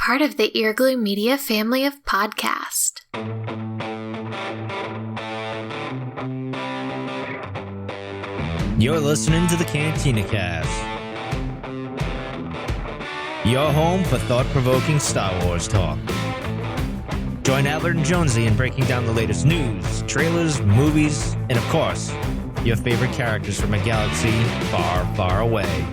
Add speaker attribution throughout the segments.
Speaker 1: part of the Earglue Media family of podcasts.
Speaker 2: You're listening to the Cantina Cast, your home for thought-provoking Star Wars talk. Join Albert and Jonesy in breaking down the latest news, trailers, movies, and of course, your favorite characters from a galaxy far, far away.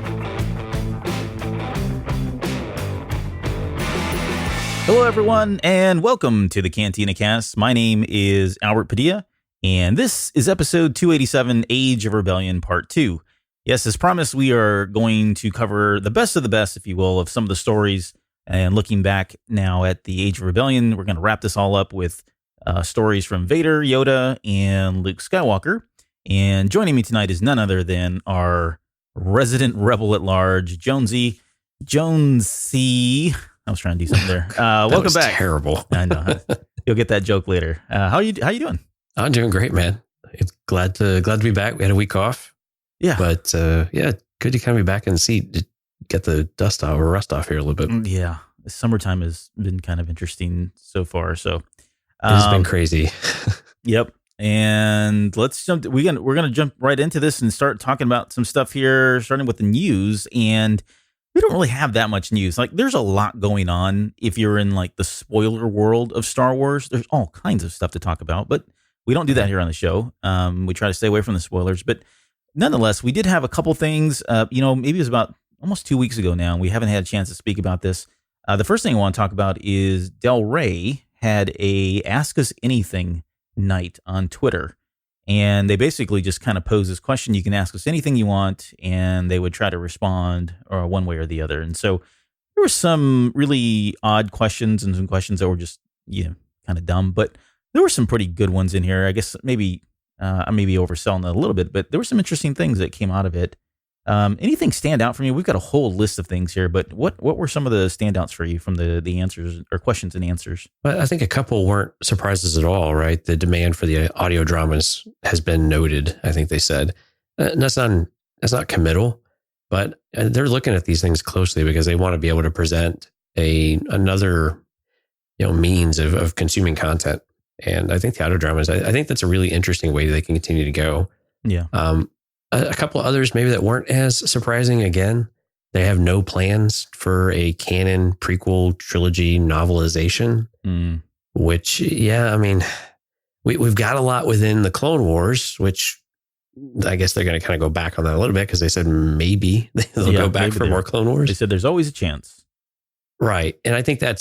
Speaker 3: Hello, everyone, and welcome to the Cantina Cast. My name is Albert Padilla, and this is episode 287, Age of Rebellion, Part 2. Yes, as promised, we are going to cover the best of the best, if you will, of some of the stories. And looking back now at the Age of Rebellion, we're going to wrap this all up with stories from Vader, Yoda, and Luke Skywalker. And joining me tonight is none other than our resident rebel at large, Jonesy. I was trying to do something there. Welcome back.
Speaker 4: Terrible.
Speaker 3: I know. You'll get that joke later. How you doing?
Speaker 4: I'm doing great, man. It's glad to be back. We had a week off.
Speaker 3: Yeah.
Speaker 4: But good to kind of be back in the seat to get the rust off here a little bit.
Speaker 3: Yeah. The summertime has been kind of interesting so far. So
Speaker 4: it's been crazy.
Speaker 3: Yep. And let's jump. We're gonna jump right into this and start talking about some stuff here, starting with the news. And we don't really have that much news. Like, there's a lot going on. If you're in like the spoiler world of Star Wars, there's all kinds of stuff to talk about. But we don't do that here on the show. We try to stay away from the spoilers. But nonetheless, we did have a couple things. Maybe it was about almost 2 weeks ago now, and we haven't had a chance to speak about this. The first thing I want to talk about is Del Rey had a Ask Us Anything night on Twitter. And they basically just kind of pose this question. You can ask us anything you want, and they would try to respond or one way or the other. And so there were some really odd questions and some questions that were just, kind of dumb. But there were some pretty good ones in here. I guess maybe I may be overselling it a little bit, but there were some interesting things that came out of it. Anything stand out for you? We've got a whole list of things here, but what were some of the standouts for you from the answers or questions and answers?
Speaker 4: Well, I think a couple weren't surprises at all, right? The demand for the audio dramas has been noted, I think they said. And that's not committal, but they're looking at these things closely because they want to be able to present another means of consuming content. And I think the audio dramas, I think that's a really interesting way they can continue to go.
Speaker 3: Yeah.
Speaker 4: A couple of others maybe that weren't as surprising. Again, they have no plans for a canon prequel trilogy novelization, which, we've got a lot within the Clone Wars, which I guess they're going to kind of go back on that a little bit because they said maybe they'll go back for more Clone Wars.
Speaker 3: They said there's always a chance.
Speaker 4: Right. And I think I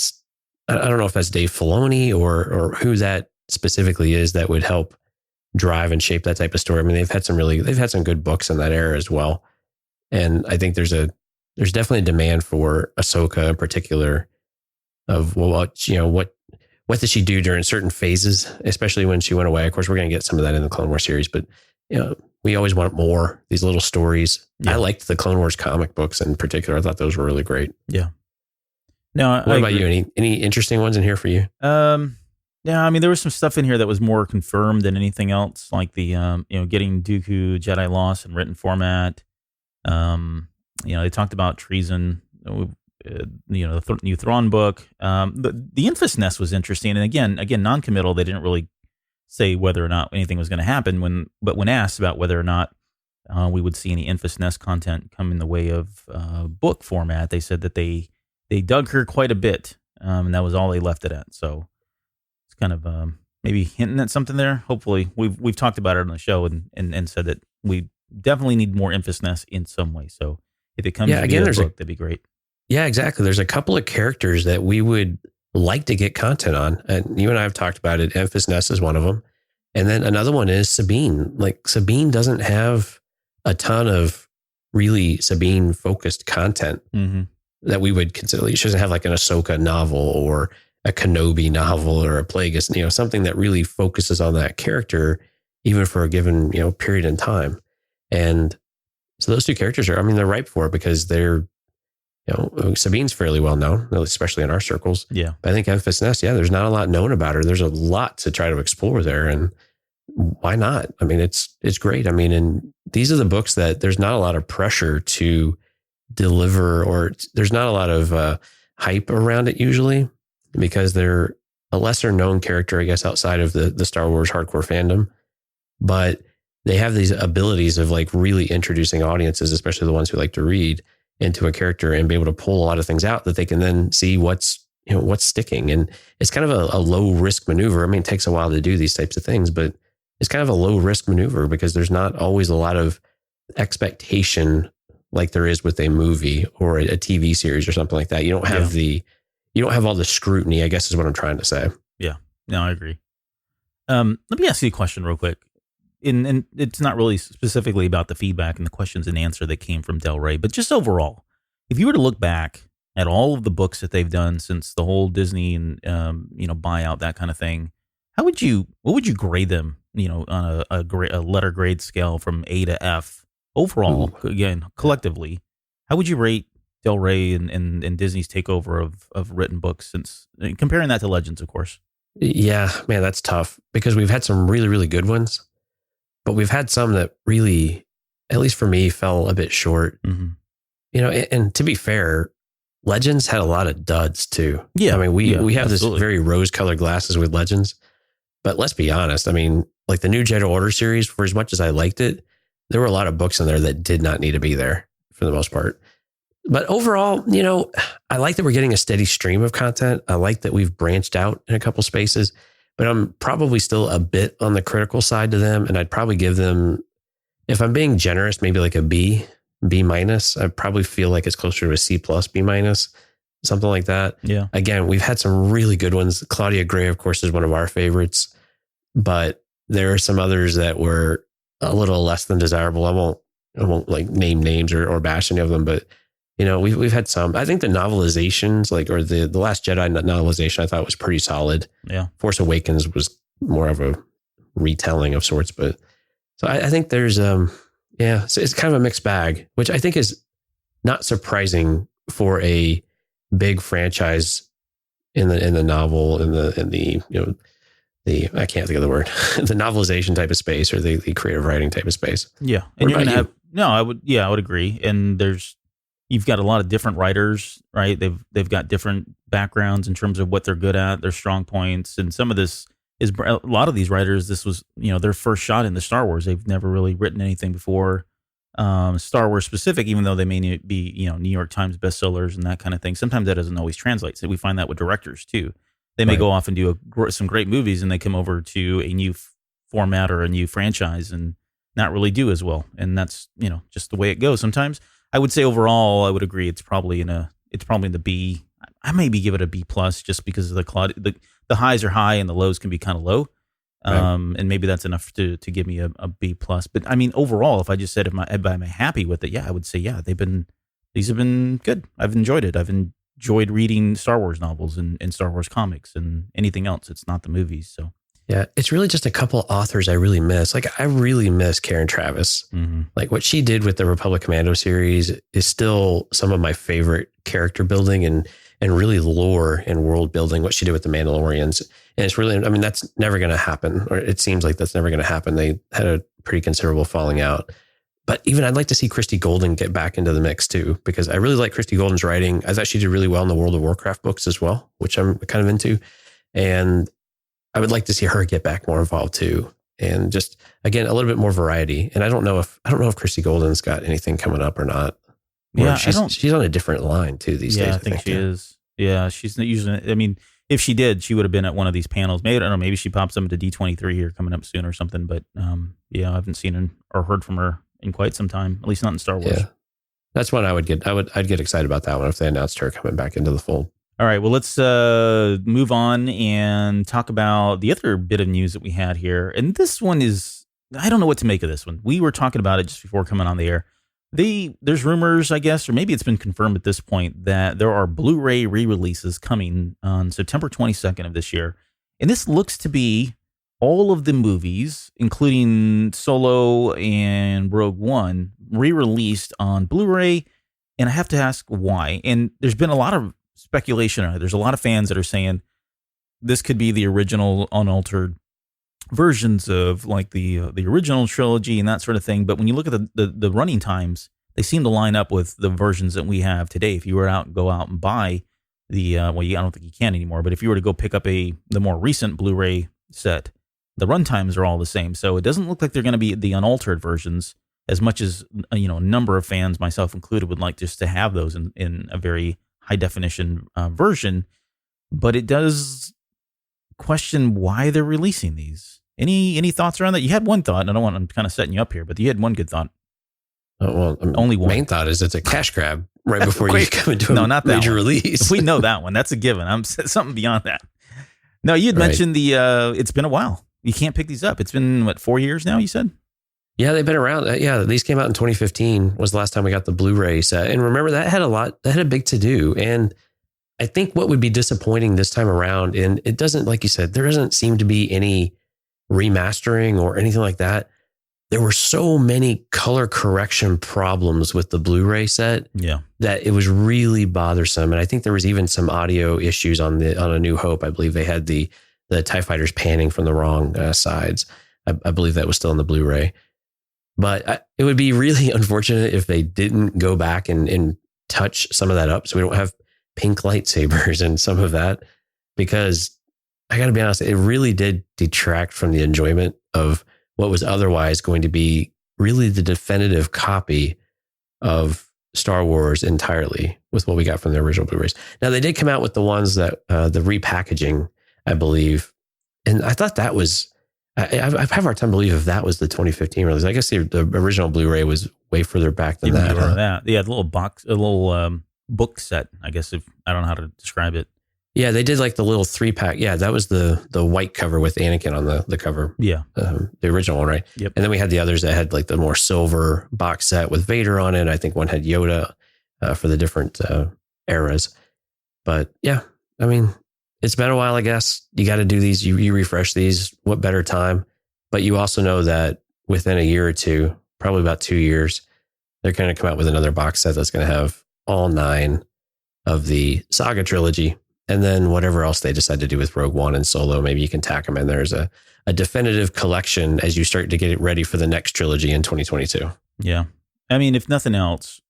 Speaker 4: don't know if that's Dave Filoni or who that specifically is that would help drive and shape that type of story. I mean, they've had some good books in that era as well. And I think there's definitely a demand for Ahsoka in particular of what did she do during certain phases, especially when she went away. Of course, we're going to get some of that in the Clone Wars series, but we always want more, these little stories. Yeah. I liked the Clone Wars comic books in particular. I thought those were really great.
Speaker 3: Yeah. Now,
Speaker 4: what about you? Any interesting ones in here for you?
Speaker 3: Yeah, I mean, there was some stuff in here that was more confirmed than anything else, like the, getting Dooku Jedi Lost in written format. They talked about treason, the new Thrawn book. The Infus Nest was interesting. And again, non-committal. They didn't really say whether or not anything was going to happen. But when asked about whether or not we would see any Infus Nest content come in the way of book format, they said that they dug her quite a bit, and that was all they left it at. So kind of maybe hinting at something there. Hopefully, we've talked about it on the show and said that we definitely need more Infus Nest in some way. So if it comes to the book, that'd be great. Yeah,
Speaker 4: exactly. There's a couple of characters that we would like to get content on, and you and I have talked about it. Infus Nest is one of them, and then another one is Sabine. Like, Sabine doesn't have a ton of really Sabine focused content that we would consider. She doesn't have like an Ahsoka novel or a Kenobi novel or a Plagueis, something that really focuses on that character, even for a given, period in time. And so those two characters they're ripe for it because they're, Sabine's fairly well known, especially in our circles.
Speaker 3: Yeah.
Speaker 4: But I think Infus Nest, there's not a lot known about her. There's a lot to try to explore there. And why not? I mean, it's great. I mean, and these are the books that there's not a lot of pressure to deliver, or there's not a lot of, hype around it usually because they're a lesser known character, I guess, outside of the Star Wars hardcore fandom. But they have these abilities of like really introducing audiences, especially the ones who like to read, into a character and be able to pull a lot of things out that they can then see what's sticking. And it's kind of a low risk maneuver. I mean, it takes a while to do these types of things, but it's kind of a low risk maneuver because there's not always a lot of expectation like there is with a movie or a TV series or something like that. You don't have you don't have all the scrutiny, I guess is what I'm trying to say.
Speaker 3: Yeah, no, I agree. Let me ask you a question real quick. And it's not really specifically about the feedback and the questions and answer that came from Del Rey, but just overall, if you were to look back at all of the books that they've done since the whole Disney and buyout, that kind of thing, what would you grade them? On a letter grade scale from A to F overall. Ooh. Again, collectively, how would you rate Del Rey and Disney's takeover of written books since comparing that to Legends, of course?
Speaker 4: Yeah, man, that's tough because we've had some really, really good ones. But we've had some that really, at least for me, fell a bit short. Mm-hmm. And to be fair, Legends had a lot of duds too. Yeah. I mean, we have absolutely. This very rose-colored glasses with Legends. But let's be honest. I mean, like the new Jedi Order series, for as much as I liked it, there were a lot of books in there that did not need to be there for the most part. But overall, I like that we're getting a steady stream of content. I like that we've branched out in a couple spaces. But I'm probably still a bit on the critical side to them. And I'd probably give them, if I'm being generous, maybe like a B minus. I probably feel like it's closer to a C plus, B minus, something like that. Yeah. Again, we've had some really good ones. Claudia Gray, of course, is one of our favorites. But there are some others that were a little less than desirable. I won't like name names or bash any of them, but we've had some. I think the novelizations, or the Last Jedi novelization, I thought was pretty solid. Yeah. Force Awakens was more of a retelling of sorts, but so I think there's so it's kind of a mixed bag, which I think is not surprising for a big franchise in the novel in the I can't think of the word, the novelization type of space or the creative writing type of space. Yeah, and you're gonna I would agree, and you've got a lot of different writers, right? They've got different backgrounds in terms of what they're good at, their strong points, and some of this is a lot of these writers. This was their first shot in the Star Wars. They've never really written anything before, Star Wars specific, even though they may be New York Times bestsellers and that kind of thing. Sometimes that doesn't always translate. So we find that with directors too. They may go off and do some great movies, and they come over to a new format or a new franchise and not really do as well. And that's just the way it goes sometimes. I would say overall, I would agree. It's probably in the B. I maybe give it a B plus just because of the highs are high and the lows can be kind of low, and maybe that's enough to give me a B plus. But I mean, overall, if I just said, am I happy with it? Yeah, I would say these have been good. I've enjoyed it. I've enjoyed reading Star Wars novels and Star Wars comics and anything else. It's not the movies, so. Yeah, it's really just a couple authors I really miss. Like, I really miss Karen Traviss. Mm-hmm. Like, what she did with the Republic Commando series is still some of my favorite character building and really lore and world building, what she did with the Mandalorians. And it's really, I mean, that's never going to happen, or it seems like that's never going to happen. They had a pretty considerable falling out. But even I'd like to see Christy Golden get back into the mix too, because I really like Christy Golden's writing. I thought she did really well in the World of Warcraft books as well, which I'm kind of into. And I would like to see her get back more involved too. And just, again, a little bit more variety. And I don't know if Christy Golden's got anything coming up or not. Or she's on a different line too these days.
Speaker 3: I think she is. Yeah, she's not usually, I mean, if she did, she would have been at one of these panels. Maybe, I don't know, maybe she pops up to D23 here coming up soon or something. But I haven't seen her or heard from her in quite some time, at least not in Star Wars. Yeah.
Speaker 4: That's one I'd get excited about that one if they announced her coming back into the fold.
Speaker 3: All right, well, let's move on and talk about the other bit of news that we had here. And this one is, I don't know what to make of this one. We were talking about it just before coming on the air. There's rumors, I guess, or maybe it's been confirmed at this point, that there are Blu-ray re-releases coming on September 22nd of this year. And this looks to be all of the movies, including Solo and Rogue One, re-released on Blu-ray. And I have to ask why. And there's been a lot of speculation on it. There's a lot of fans that are saying this could be the original unaltered versions of like the original trilogy and that sort of thing. But when you look at the running times, they seem to line up with the versions that we have today. If you were go out and buy I don't think you can anymore, but if you were to go pick up the more recent Blu-ray set, the runtimes are all the same. So it doesn't look like they're going to be the unaltered versions, as much as a number of fans, myself included, would like just to have those in a very high definition version. But it does question why they're releasing these. Any thoughts around that? You had one thought, and I'm kind of setting you up here, but you had one good thought. Only one.
Speaker 4: Main thought is it's a cash grab right before you come into a major release.
Speaker 3: We know that one. That's a given. I'm something beyond that. No, you had mentioned it's been a while. You can't pick these up. It's been, 4 years now, you said?
Speaker 4: Yeah, they've been around. These came out in 2015 was the last time we got the Blu-ray set. And remember, that had a big to-do. And I think what would be disappointing this time around, and it doesn't, like you said, there doesn't seem to be any remastering or anything like that. There were so many color correction problems with the Blu-ray set that it was really bothersome. And I think there was even some audio issues on A New Hope. I believe they had the TIE fighters panning from the wrong sides. I believe that was still in the Blu-ray. But it would be really unfortunate if they didn't go back and touch some of that up, so we don't have pink lightsabers and some of that, because I got to be honest, it really did detract from the enjoyment of what was otherwise going to be really the definitive copy of Star Wars entirely with what we got from the original Blu-rays. Now, they did come out with the ones that the repackaging, I believe, and I thought that was, I have a hard time believing if that was the 2015 release. I guess the original Blu-ray was way further back than that.
Speaker 3: Yeah, the little book set, I guess, if I don't know how to describe it.
Speaker 4: Yeah, they did like the little 3-pack. Yeah, that was the white cover with Anakin on the cover.
Speaker 3: Yeah.
Speaker 4: The original one, right?
Speaker 3: Yep.
Speaker 4: And then we had the others that had like the more silver box set with Vader on it. I think one had Yoda for the different eras. But yeah, I mean, it's been a while, I guess. You got to do these. You refresh these. What better time? But you also know that within a year or two, probably about 2 years, they're going to come out with another box set that's going to have all 9 of the Saga trilogy. And then whatever else they decide to do with Rogue One and Solo, maybe you can tack them in there as a definitive collection as you start to get it ready for the next trilogy in 2022.
Speaker 3: Yeah. I mean, if nothing else,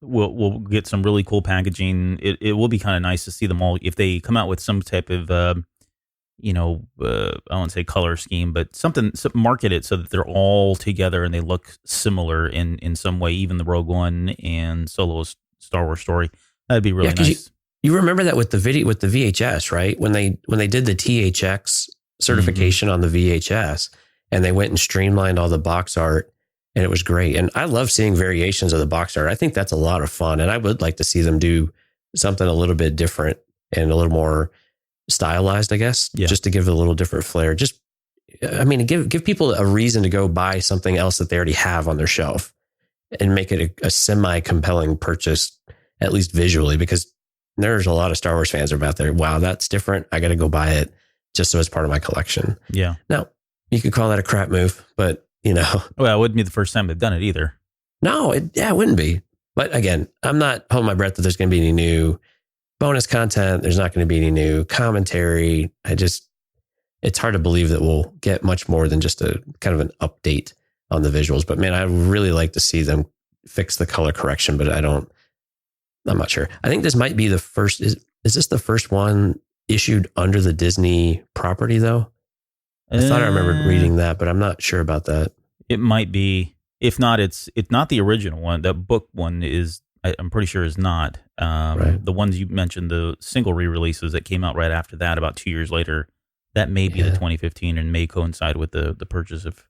Speaker 3: we'll get some really cool packaging. It will be kind of nice to see them all. If they come out with some type of, I won't say color scheme, but market it so that they're all together and they look similar in some way, even the Rogue One and Solo's Star Wars story. That'd be really nice.
Speaker 4: You remember that with the VHS, right? When they did the THX certification on the VHS, and they went and streamlined all the box art, and it was great. And I love seeing variations of the box art. I think that's a lot of fun, and I would like to see them do something a little bit different and a little more stylized, I guess, just to give it a little different flair. Just, I mean, give people a reason to go buy something else that they already have on their shelf and make it a semi-compelling purchase, at least visually, because there's a lot of Star Wars fans are out there. Wow, that's different. I got to go buy it just so it's part of my collection.
Speaker 3: Yeah.
Speaker 4: Now, you could call that a crap move, but well,
Speaker 3: it wouldn't be the first time they've done it either.
Speaker 4: No, it wouldn't be. But again, I'm not holding my breath that there's going to be any new bonus content. There's not going to be any new commentary. It's hard to believe that we'll get much more than just a kind of an update on the visuals. But man, I really like to see them fix the color correction, but I'm not sure. I think this might be the first. Is this the first one issued under the Disney property, though? I thought I remembered reading that, but I'm not sure about that.
Speaker 3: It might be. If not, it's not the original one. That book one is, I'm pretty sure, is not.
Speaker 4: Right.
Speaker 3: The ones you mentioned, the single re-releases that came out right after that, about 2 years later, that may be the 2015 and may coincide with the purchase of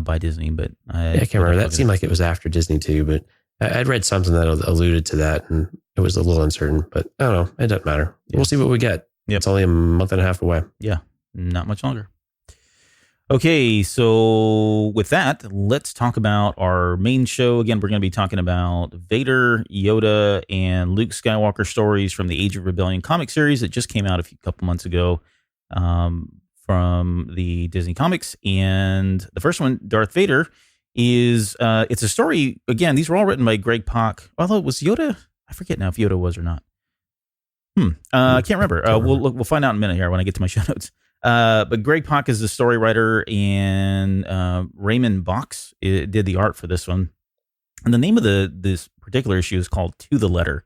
Speaker 3: by Disney. But I
Speaker 4: can't remember. That seemed like it was after Disney too, but I'd read something that alluded to that, and it was a little uncertain, but I don't know. It doesn't matter. Yeah. We'll see what we get. Yep. It's only a month and a half away.
Speaker 3: Yeah, not much longer. Okay, so with that, let's talk about our main show. Again, we're going to be talking about Vader, Yoda, and Luke Skywalker stories from the Age of Rebellion comic series that just came out a couple months ago from the Disney Comics. And the first one, Darth Vader, is it's a story. Again, these were all written by Greg Pak. Although it was Yoda, I forget now if Yoda was or not. I can't remember. We'll find out in a minute here when I get to my show notes. But Greg Pak is the story writer, and Raymond Box did the art for this one. And the name of this particular issue is called To the Letter.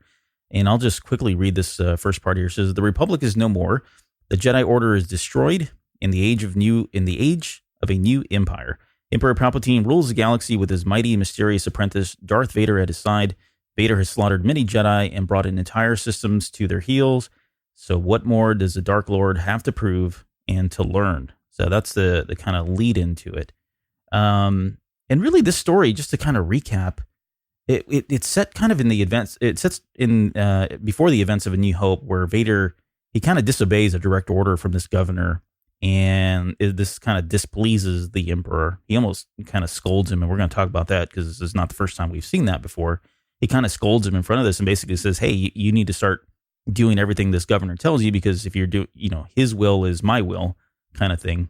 Speaker 3: And I'll just quickly read this first part here. It says, "The Republic is no more. The Jedi Order is destroyed in the age of a new empire. Emperor Palpatine rules the galaxy with his mighty, mysterious apprentice Darth Vader at his side. Vader has slaughtered many Jedi and brought in entire systems to their heels. So what more does the Dark Lord have to prove and to learn?" So that's the kind of lead into it. And really, this story, just to kind of recap, it's set kind of in the events. It sets in before the events of A New Hope, where Vader, he kind of disobeys a direct order from this governor, and this kind of displeases the Emperor. He almost kind of scolds him, and we're going to talk about that because this is not the first time we've seen that before. He kind of scolds him in front of this and basically says, "Hey, you need to start doing everything this governor tells you, because if you're his will is my will," kind of thing.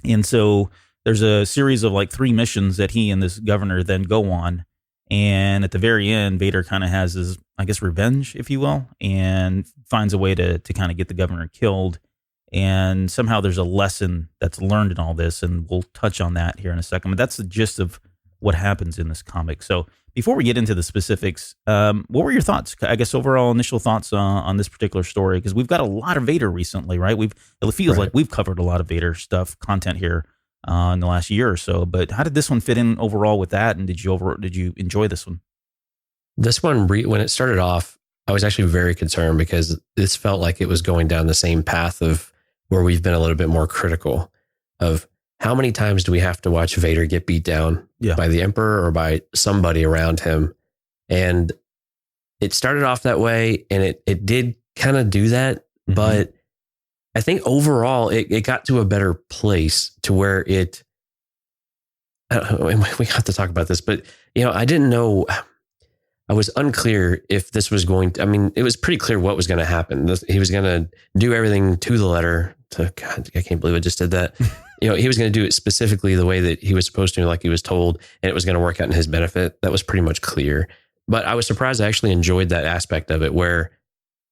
Speaker 3: And so there's a series of like 3 missions that he and this governor then go on. And at the very end, Vader kind of has his, I guess, revenge, if you will, and finds a way to kind of get the governor killed. And somehow there's a lesson that's learned in all this, and we'll touch on that here in a second. But that's the gist of what happens in this comic. So before we get into the specifics, what were your thoughts? I guess overall initial thoughts on this particular story, because we've got a lot of Vader recently, right? It feels like we've covered a lot of Vader content here in the last year or so. But how did this one fit in overall with that? And did you enjoy this one?
Speaker 4: This one, when it started off, I was actually very concerned because this felt like it was going down the same path of where we've been a little bit more critical of how many times do we have to watch Vader get beat down by the Emperor or by somebody around him. And it started off that way, and it did kind of do that. Mm-hmm. But I think overall it got to a better place to where we have to talk about this, but I didn't know. I was unclear if this was it was pretty clear what was going to happen. He was going to do everything to the letter. God, I can't believe I just did that. He was going to do it specifically the way that he was supposed to, like he was told, and it was going to work out in his benefit. That was pretty much clear. But I was surprised I actually enjoyed that aspect of it where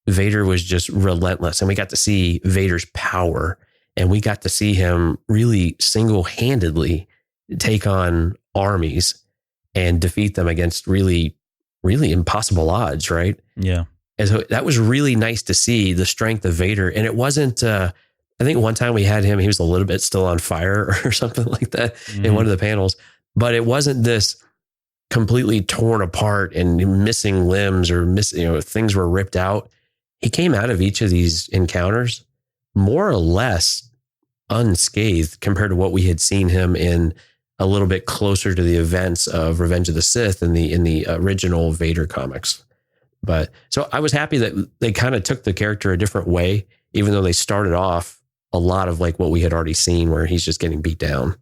Speaker 4: Vader was just relentless, and we got to see Vader's power, and we got to see him really single-handedly take on armies and defeat them against really, really impossible odds, right?
Speaker 3: Yeah.
Speaker 4: And so that was really nice to see the strength of Vader. And it wasn't, I think one time we had him, he was a little bit still on fire or something like that in one of the panels, but it wasn't this completely torn apart and missing limbs or things were ripped out. He came out of each of these encounters more or less unscathed compared to what we had seen him in a little bit closer to the events of Revenge of the Sith in the original Vader comics. But so I was happy that they kind of took the character a different way, even though they started off a lot of like what we had already seen where he's just getting beat down.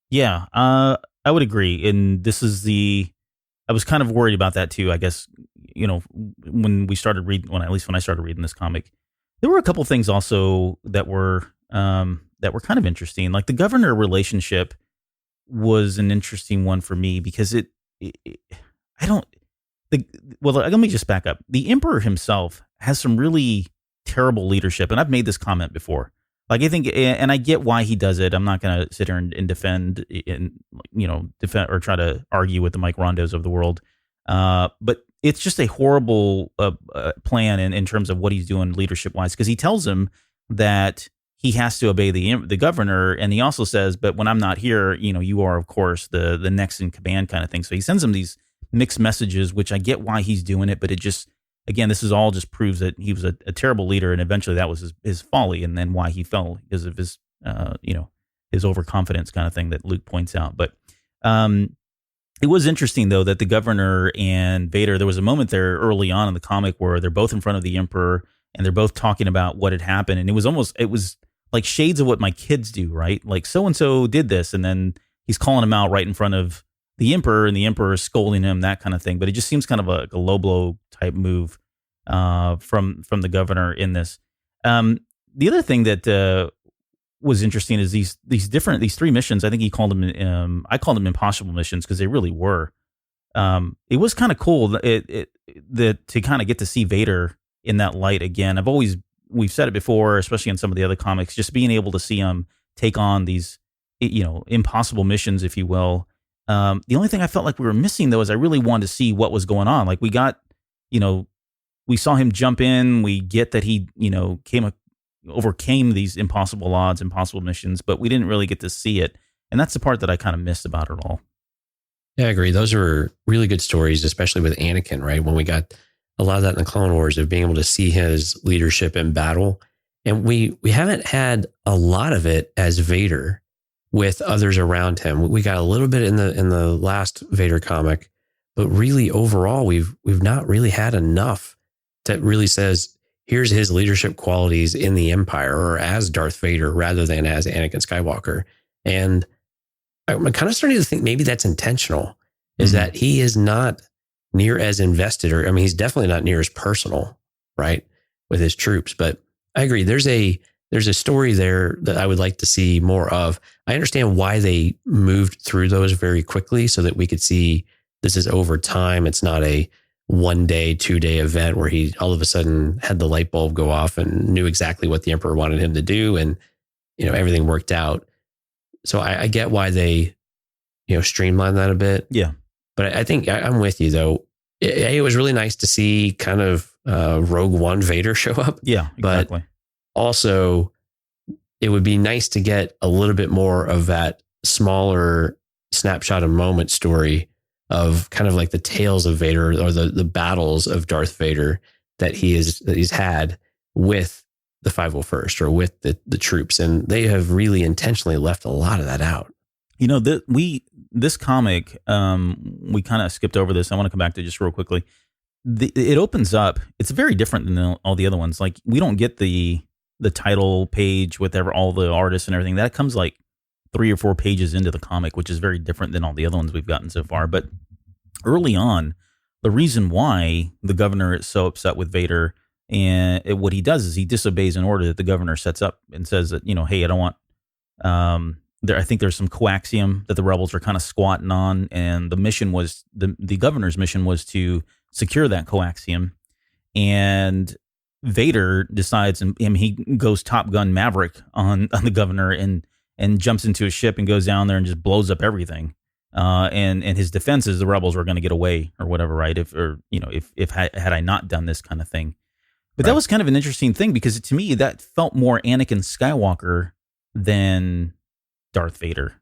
Speaker 3: Yeah, I would agree. And I was kind of worried about that too. I guess, when I started reading this comic, there were a couple things also that were kind of interesting. Like the governor relationship was an interesting one for me because let me just back up. The Emperor himself has some really terrible leadership. And I've made this comment before. Like, I think, and I get why he does it. I'm not going to sit here and defend or try to argue with the Mike Rondos of the world. But it's just a horrible plan in terms of what he's doing leadership wise, because he tells him that he has to obey the governor. And he also says, but when I'm not here, you are, of course, the next in command kind of thing. So he sends him these mixed messages, which I get why he's doing it. But it just, again, this is all just proves that he was a terrible leader. And eventually that was his folly. And then why he fell because of his, his overconfidence kind of thing that Luke points out. But it was interesting, though, that the governor and Vader, there was a moment there early on in the comic where they're both in front of the Emperor and they're both talking about what had happened. And it was like shades of what my kids do, right? Like so-and-so did this. And then he's calling him out right in front of the Emperor, and the Emperor is scolding him, that kind of thing. But it just seems kind of a low blow type move from the governor in this. The other thing that was interesting is these 3 missions. I think he called them, I called them impossible missions because they really were. It was kind of cool to kind of get to see Vader in that light again. We've said it before, especially in some of the other comics, just being able to see him take on these, impossible missions, if you will. The only thing I felt like we were missing, though, is I really wanted to see what was going on. Like we got, we saw him jump in. We get that he, overcame these impossible odds, impossible missions, but we didn't really get to see it. And that's the part that I kind of missed about it all.
Speaker 4: Yeah, I agree. Those were really good stories, especially with Anakin, right? When we got a lot of that in the Clone Wars of being able to see his leadership in battle. And we haven't had a lot of it as Vader with others around him. We got a little bit in the last Vader comic, but really overall, we've not really had enough that really says, here's his leadership qualities in the Empire or as Darth Vader rather than as Anakin Skywalker. And I'm kind of starting to think maybe that's intentional, is that he is not near as invested, or I mean, he's definitely not near as personal, right, with his troops. But I agree. There's a story there that I would like to see more of. I understand why they moved through those very quickly so that we could see this is over time. It's not a 1 day, 2 day event where he all of a sudden had the light bulb go off and knew exactly what the Emperor wanted him to do. And, everything worked out. So I get why they, streamlined that a bit.
Speaker 3: Yeah.
Speaker 4: But I think I'm with you, though. It was really nice to see kind of Rogue One Vader show up.
Speaker 3: Yeah, exactly.
Speaker 4: But also, it would be nice to get a little bit more of that smaller snapshot of moment story of kind of like the tales of Vader or the battles of Darth Vader that he's had with the 501st or with the troops. And they have really intentionally left a lot of that out.
Speaker 3: This comic, we kind of skipped over this. I want to come back to just real quickly. It opens up. It's very different than all the other ones. Like, we don't get the title page with all the artists and everything. That comes like 3 or 4 pages into the comic, which is very different than all the other ones we've gotten so far. But early on, the reason why the governor is so upset with Vader, and what he does is he disobeys an order that the governor sets up and says that, hey, I don't want, I think there's some coaxium that the rebels are kind of squatting on, and the mission was the governor's mission was to secure that coaxium. And Vader decides, and he goes Top Gun Maverick on the governor and jumps into a ship and goes down there and just blows up everything. And his defense is the rebels were going to get away or whatever, right? If had I not done this kind of thing. But that was kind of an interesting thing, because to me that felt more Anakin Skywalker than Darth Vader,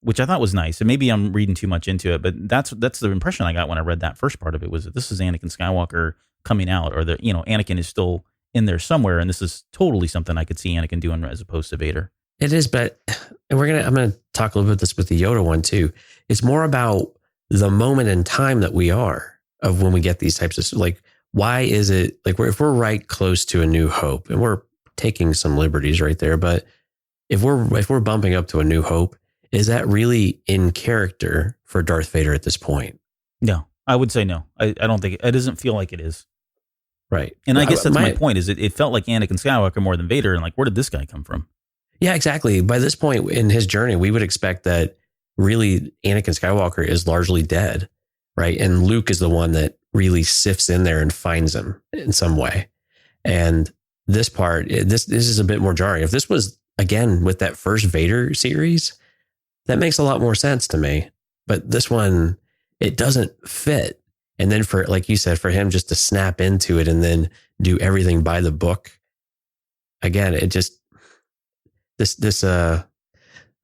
Speaker 3: which I thought was nice. And maybe I'm reading too much into it, but that's the impression I got when I read that first part of it, was that this is Anakin Skywalker coming out, or that, Anakin is still in there somewhere. And this is totally something I could see Anakin doing as opposed to Vader.
Speaker 4: It is, but I'm going to talk a little bit this with the Yoda one too. It's more about the moment in time that we are of when we get these types of, like, why is it like if we're right close to A New Hope, and we're taking some liberties right there, but if we're bumping up to A New Hope, is that really in character for Darth Vader at this point?
Speaker 3: No, I would say no. I don't think it doesn't feel like it is.
Speaker 4: Right.
Speaker 3: And I guess that's my point, is it felt like Anakin Skywalker more than Vader. And like, where did this guy come from?
Speaker 4: Yeah, exactly. By this point in his journey, we would expect that really Anakin Skywalker is largely dead, right? And Luke is the one that really sifts in there and finds him in some way. And this part, this is a bit more jarring. If this was, again, with that first Vader series, that makes a lot more sense to me. But this one, it doesn't fit. And then for, like you said, for him just to snap into it and then do everything by the book, again, it just, this I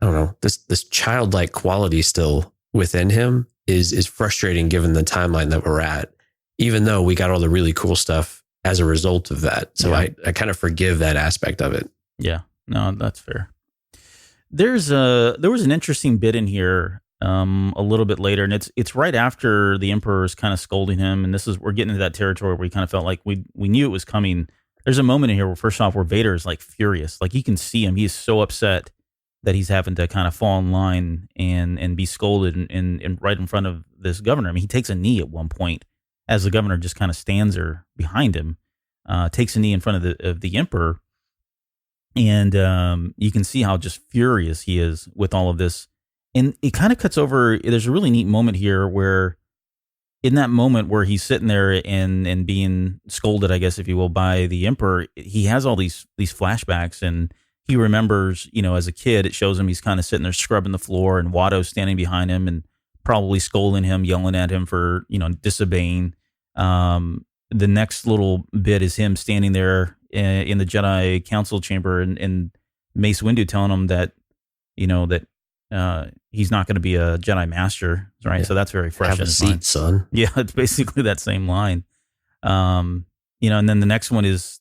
Speaker 4: don't know, this childlike quality still within him is frustrating given the timeline that we're at, even though we got all the really cool stuff as a result of that. So yeah. I kind of forgive that aspect of it.
Speaker 3: Yeah, no, that's fair. There was an interesting bit in here a little bit later, and it's right after the Emperor's kind of scolding him, and we're getting into that territory where we kind of felt like we knew it was coming. There's a moment in here where, first off, where Vader is like furious. Like, you can see him. He's so upset that he's having to kind of fall in line and be scolded and right in front of this governor. I mean, he takes a knee at one point as the governor just kind of stands there behind him, takes a knee in front of the Emperor. And you can see how just furious he is with all of this. And it kind of cuts over. There's a really neat moment here where, in that moment where he's sitting there and being scolded, I guess, if you will, by the Emperor, he has all these flashbacks, and he remembers, as a kid, it shows him he's kind of sitting there scrubbing the floor, and Watto's standing behind him and probably scolding him, yelling at him for, disobeying. the next little bit is him standing there in the Jedi Council chamber, and Mace Windu telling him that, that he's not going to be a Jedi Master, right? Yeah. So that's very fresh.
Speaker 4: Have a seat, son.
Speaker 3: Yeah, it's basically that same line. And then the next one is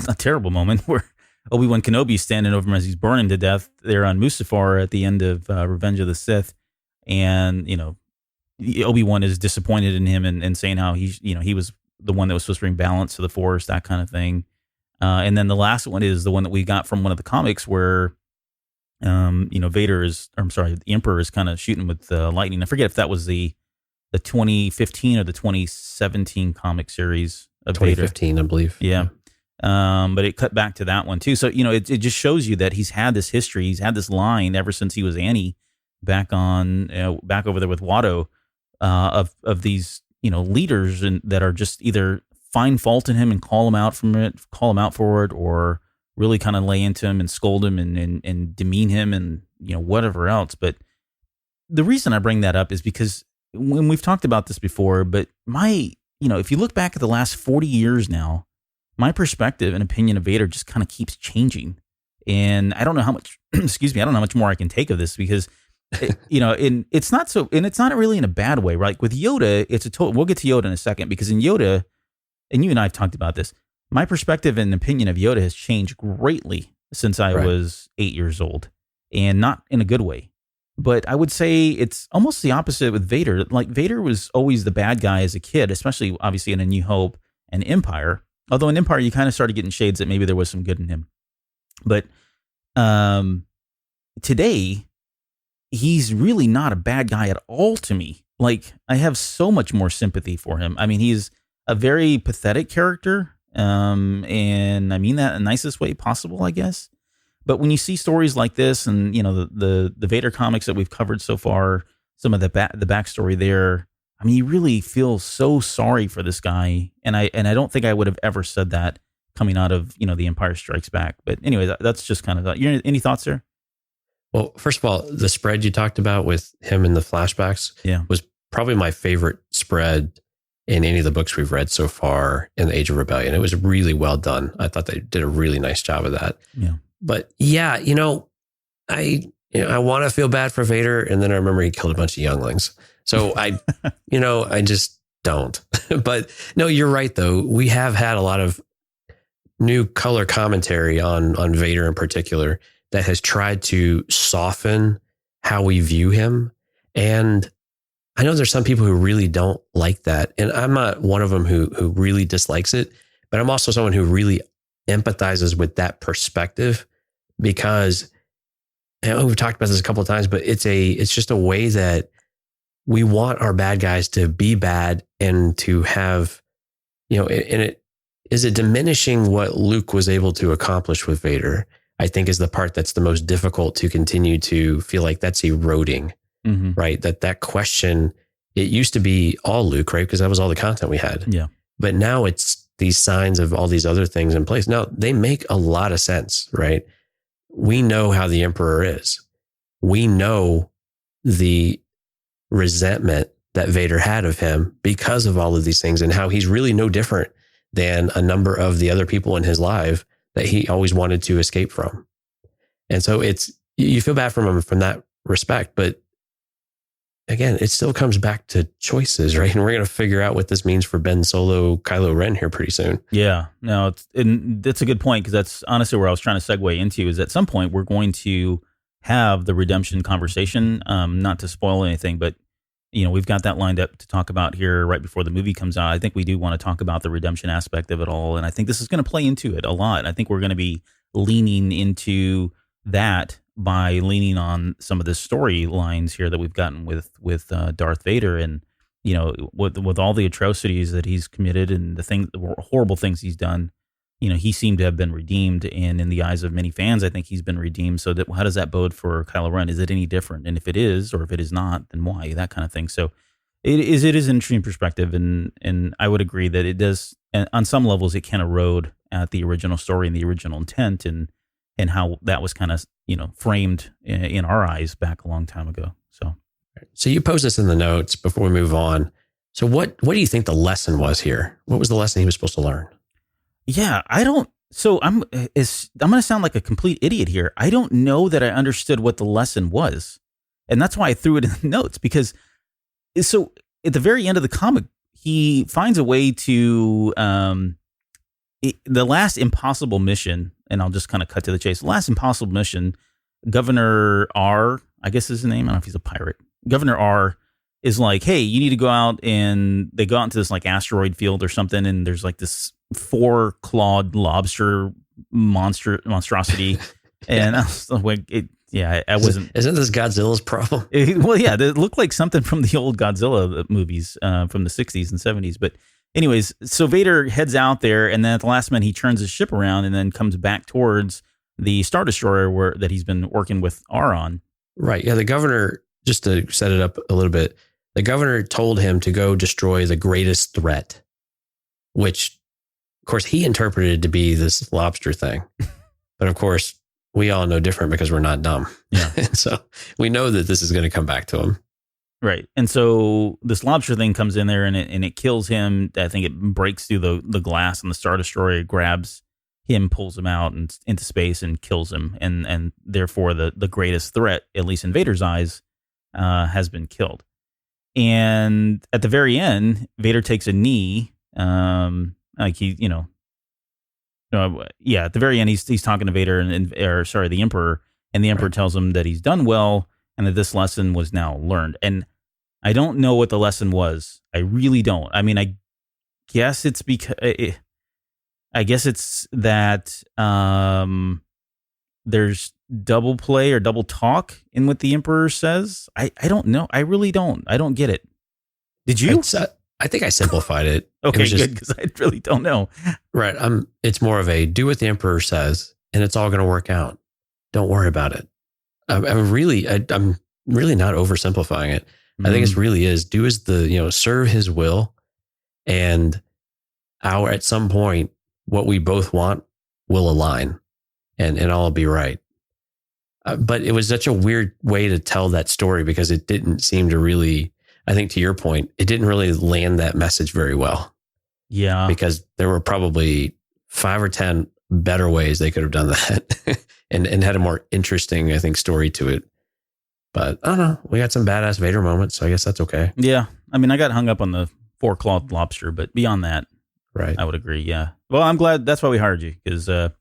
Speaker 3: a terrible moment where Obi-Wan Kenobi's standing over him as he's burning to death there on Mustafar at the end of Revenge of the Sith, and Obi-Wan is disappointed in him and saying how he was the one that was supposed to bring balance to the Force, that kind of thing. And then the last one is the one that we got from one of the comics where, the Emperor is kind of shooting with lightning. I forget if that was the 2015 or the 2017 comic series of
Speaker 4: 2015,
Speaker 3: Vader.
Speaker 4: I believe.
Speaker 3: Yeah. But it cut back to that one too. So, it just shows you that he's had this history. He's had this line ever since he was Annie back over there with Watto, of these, leaders that are just either find fault in him and call him out for it, or really kind of lay into him and scold him and demean him and, whatever else. But the reason I bring that up is because when we've talked about this before, but if you look back at the last 40 years now, my perspective and opinion of Vader just kind of keeps changing. And I don't know how much, I don't know how much more I can take of this, because, it's not really in a bad way, right? With Yoda, we'll get to Yoda in a second, because in Yoda, and you and I have talked about this, my perspective and opinion of Yoda has changed greatly since I was 8 years old, and not in a good way. But I would say it's almost the opposite with Vader. Like, Vader was always the bad guy as a kid, especially obviously in A New Hope and Empire. Although in Empire, you kind of started getting shades that maybe there was some good in him. But today, he's really not a bad guy at all to me. Like, I have so much more sympathy for him. I mean, he's a very pathetic character. And I mean that in the nicest way possible, I guess. But when you see stories like this, and, the Vader comics that we've covered so far, some of the backstory there, I mean, you really feel so sorry for this guy, and I don't think I would have ever said that coming out of The Empire Strikes Back. But anyway, that's just kind of that. Any thoughts there?
Speaker 4: Well, first of all, the spread you talked about with him in the flashbacks was probably my favorite spread in any of the books we've read so far in the Age of Rebellion. It was really well done. I thought they did a really nice job of that.
Speaker 3: Yeah.
Speaker 4: But yeah, I want to feel bad for Vader, and then I remember he killed a bunch of younglings. So I just don't. But no, you're right though. We have had a lot of new color commentary on Vader in particular that has tried to soften how we view him. And I know there's some people who really don't like that. And I'm not one of them who really dislikes it, but I'm also someone who really empathizes with that perspective, because I know we've talked about this a couple of times, but it's just a way that we want our bad guys to be bad and to have, and it is it diminishing what Luke was able to accomplish with Vader, I think, is the part that's the most difficult to continue to feel like that's eroding, right? That question, it used to be all Luke, right? Because that was all the content we had.
Speaker 3: Yeah.
Speaker 4: But now it's these signs of all these other things in place. Now they make a lot of sense, right? We know how the Emperor is. We know the resentment that Vader had of him because of all of these things, and how he's really no different than a number of the other people in his life that he always wanted to escape from. And so you feel bad for him from that respect, but again, it still comes back to choices, right? And we're going to figure out what this means for Ben Solo, Kylo Ren here pretty soon.
Speaker 3: Yeah, no, that's a good point, because that's honestly where I was trying to segue into, is at some point we're going to have the redemption conversation. Not to spoil anything, but we've got that lined up to talk about here right before the movie comes out. I think we do want to talk about the redemption aspect of it all, and I think this is going to play into it a lot. I think we're going to be leaning into that by leaning on some of the storylines here that we've gotten with Darth Vader, and with all the atrocities that he's committed and the horrible things he's done. He seemed to have been redeemed, and in the eyes of many fans, I think he's been redeemed. So how does that bode for Kylo Ren? Is it any different? And if it is, or if it is not, then why? That kind of thing. So it is an interesting perspective, and I would agree that it does, and on some levels, it can erode at the original story and the original intent, and how that was kind of framed in our eyes back a long time ago. So
Speaker 4: you post this in the notes before we move on. So what do you think the lesson was here? What was the lesson he was supposed to learn?
Speaker 3: Yeah, I don't. So I'm going to sound like a complete idiot here. I don't know that I understood what the lesson was, and that's why I threw it in the notes. Because so at the very end of the comic, he finds a way to the last impossible mission, and I'll just kind of cut to the chase. The last impossible mission, Governor R, I guess is his name. I don't know if he's a pirate. Governor R is like, hey, you need to go out, and they go out into this like asteroid field or something, and there's like this 4-clawed lobster monstrosity. And I was like, I wasn't.
Speaker 4: Isn't this Godzilla's problem?
Speaker 3: Well, yeah, it looked like something from the old Godzilla movies from the 60s and 70s. But anyways, so Vader heads out there, and then at the last minute, he turns his ship around and then comes back towards the Star Destroyer that he's been working with R on.
Speaker 4: Right. Yeah. The governor, just to set it up a little bit, the governor told him to go destroy the greatest threat, which, of course, he interpreted to be this lobster thing. But of course, we all know different because we're not dumb.
Speaker 3: Yeah.
Speaker 4: So we know that this is going to come back to him.
Speaker 3: Right. And so this lobster thing comes in there and it kills him. I think it breaks through the glass on the Star Destroyer, grabs him, pulls him out and into space and kills him. And therefore the greatest threat, at least in Vader's eyes, has been killed. And at the very end, Vader takes a knee. At the very end, he's talking to Vader the Emperor, and the Emperor tells him that he's done well and that this lesson was now learned. And I don't know what the lesson was. I really don't. I mean, I guess it's because that there's double play or double talk in what the Emperor says. I don't know. I really don't. I don't get it. Did you?
Speaker 4: I think I simplified it.
Speaker 3: Okay, good, because I really don't know.
Speaker 4: Right. It's more of a do what the Emperor says, and it's all going to work out. Don't worry about it. I'm really not oversimplifying it. I think it really is do as serve his will, and at some point what we both want will align, and all will be right. But it was such a weird way to tell that story because it didn't seem to really. I think to your point, it didn't really land that message very well.
Speaker 3: Yeah.
Speaker 4: Because there were probably 5 or 10 better ways they could have done that and had a more interesting, I think, story to it. But I don't know. We got some badass Vader moments, so I guess that's okay.
Speaker 3: Yeah. I mean, I got hung up on the 4-clawed lobster, but beyond that,
Speaker 4: right,
Speaker 3: I would agree. Yeah. Well, I'm glad that's why we hired you because, I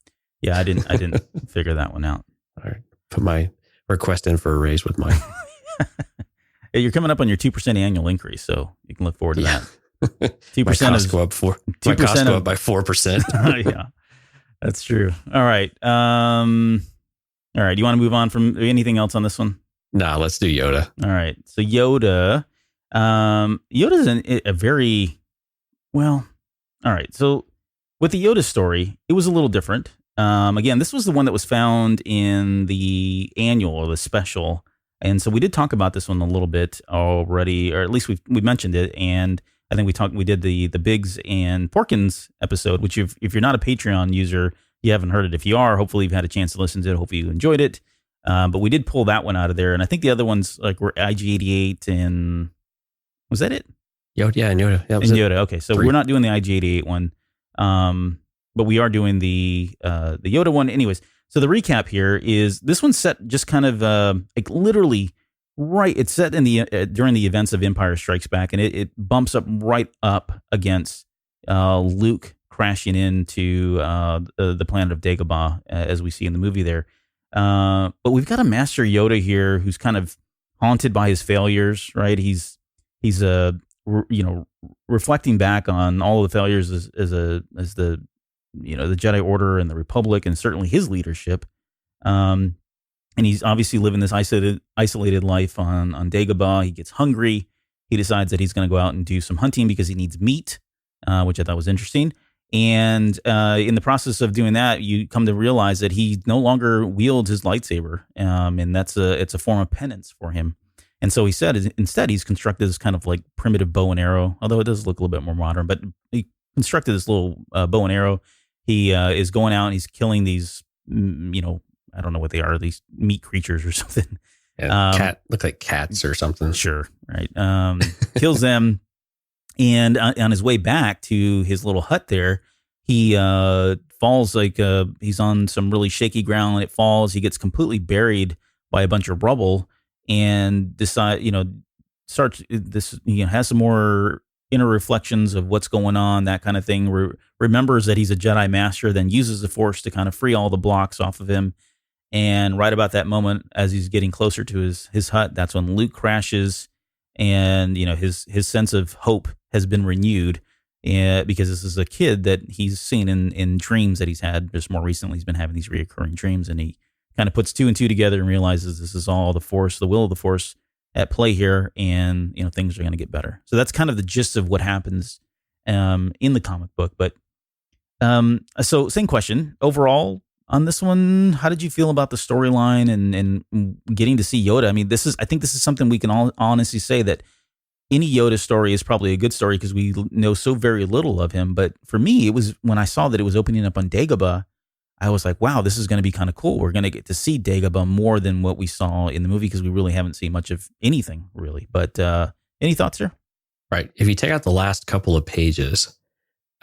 Speaker 3: didn't figure that one out.
Speaker 4: All right. Put my request in for a raise with Mike.
Speaker 3: You're coming up on your 2% annual increase, so you can look forward to that. 2%
Speaker 4: my costs go up 2% up by 4%.
Speaker 3: Yeah, that's true. All right. All right. Do you want to move on from anything else on this one?
Speaker 4: Nah, let's do Yoda.
Speaker 3: All right. So Yoda, Yoda's a very well. All right. So with the Yoda story, it was a little different. Again, this was the one that was found in the annual or the special. And so we did talk about this one a little bit already, or at least we mentioned it. And I think we did the Biggs and Porkins episode, which if you're not a Patreon user, you haven't heard it. If you are, hopefully you've had a chance to listen to it. Hopefully you enjoyed it. But we did pull that one out of there. And I think the other ones like were IG-88 and was that it?
Speaker 4: Yoda, yeah, and Yoda. Yeah,
Speaker 3: and Yoda. Okay. So we're not doing the IG-88 one. But we are doing the Yoda one. Anyways. So the recap here is this one's set just kind of like literally right. It's set in the during the events of Empire Strikes Back, and it bumps up right up against Luke crashing into the planet of Dagobah, as we see in the movie there. But we've got a Master Yoda here who's kind of haunted by his failures. Right? He's reflecting back on all of the failures as the the Jedi Order and the Republic, and certainly his leadership. And he's obviously living this isolated life on Dagobah. He gets hungry. He decides that he's going to go out and do some hunting because he needs meat, which I thought was interesting. And in the process of doing that, you come to realize that he no longer wields his lightsaber, and it's a form of penance for him. And so he said instead he's constructed this kind of like primitive bow and arrow, although it does look a little bit more modern. But he constructed this little bow and arrow. He is going out and he's killing these, I don't know what they are, these meat creatures or something.
Speaker 4: Yeah, look like cats or something.
Speaker 3: Sure, right. Kills them, And on his way back to his little hut there, he falls he's on some really shaky ground. It falls. He gets completely buried by a bunch of rubble, and starts this. Has some more inner reflections of what's going on, that kind of thing. Remembers that he's a Jedi Master, then uses the Force to kind of free all the blocks off of him. And right about that moment, as he's getting closer to his hut, that's when Luke crashes, and his sense of hope has been renewed, because this is a kid that he's seen in dreams that he's had just more recently. He's been having these reoccurring dreams, and he kind of puts two and two together and realizes this is all the Force, the will of the Force at play here, and things are going to get better. So that's kind of the gist of what happens in the comic book. But so same question overall on this one. How did you feel about the storyline and getting to see Yoda? I mean, I think this is something we can all honestly say, that any Yoda story is probably a good story because we know so very little of him. But for me, it was when I saw that it was opening up on Dagobah, I was like, wow, this is going to be kind of cool. We're going to get to see Dagobah more than what we saw in the movie, because we really haven't seen much of anything really. But any thoughts there?
Speaker 4: Right. If you take out the last couple of pages,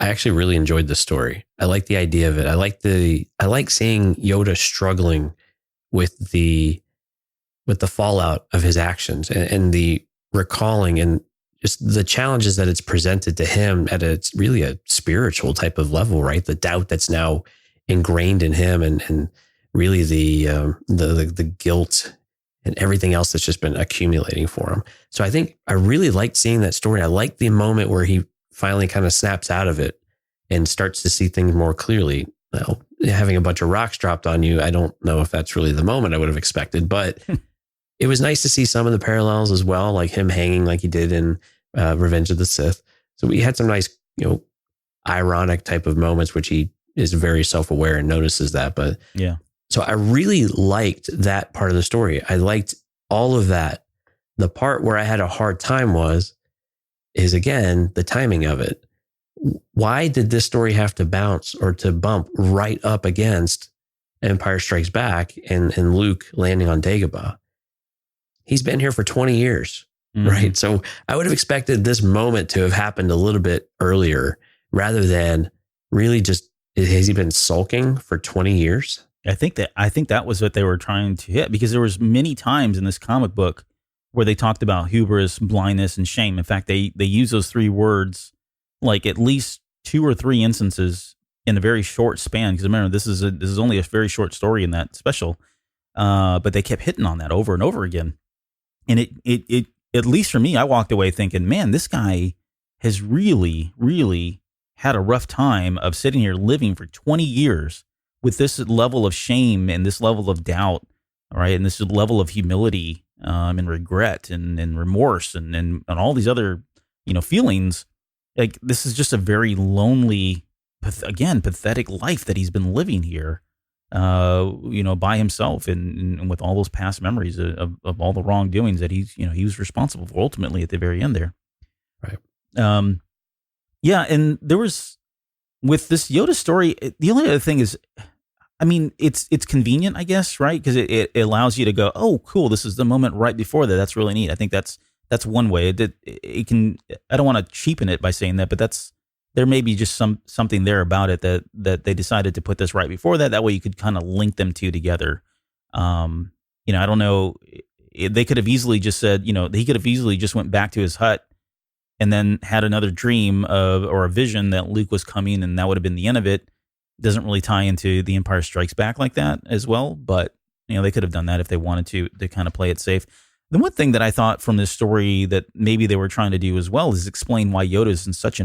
Speaker 4: I actually really enjoyed the story. I like the idea of it. I like seeing Yoda struggling with the fallout of his actions, and the recalling, and just the challenges that it's presented to him at really a spiritual type of level, right? The doubt that's now ingrained in him, and really the guilt and everything else that's just been accumulating for him. So I think I really liked seeing that story. I liked the moment where he finally kind of snaps out of it and starts to see things more clearly. Well, having a bunch of rocks dropped on you, I don't know if that's really the moment I would have expected, but it was nice to see some of the parallels as well, like him hanging like he did in Revenge of the Sith. So we had some nice, ironic type of moments, which he is very self-aware and notices that. But
Speaker 3: yeah,
Speaker 4: so I really liked that part of the story. I liked all of that. The part where I had a hard time is again, the timing of it. Why did this story have to bounce or to bump right up against Empire Strikes Back and Luke landing on Dagobah? He's been here for 20 years, right? So I would have expected this moment to have happened a little bit earlier, rather than really just, has he been sulking for 20 years?
Speaker 3: I think that was what they were trying to hit, because there was many times in this comic book where they talked about hubris, blindness, and shame. In fact, they use those three words like at least 2 or 3 instances in a very short span. Because remember, this is only a very short story in that special, but they kept hitting on that over and over again. And it at least for me, I walked away thinking, man, this guy has really, really had a rough time of sitting here living for 20 years with this level of shame and this level of doubt, right? And this level of humility and regret and remorse and all these other, feelings. Like, this is just a very lonely, pathetic life that he's been living here, by himself and with all those past memories of all the wrongdoings that he was responsible for ultimately at the very end there.
Speaker 4: Right.
Speaker 3: Yeah. And there was, with this Yoda story, the only other thing is, I mean, it's convenient, I guess, right? Because it allows you to go, oh, cool, this is the moment right before that. That's really neat. I think that's one way. It can. I don't want to cheapen it by saying that, but there may be just something there about it that they decided to put this right before that. That way, you could kind of link them two together. I don't know. They could have easily just said, he could have easily just went back to his hut and then had another dream or a vision that Luke was coming, and that would have been the end of it. Doesn't really tie into The Empire Strikes Back like that as well, but they could have done that if they wanted to kind of play it safe. The one thing that I thought from this story that maybe they were trying to do as well is explain why Yoda is in such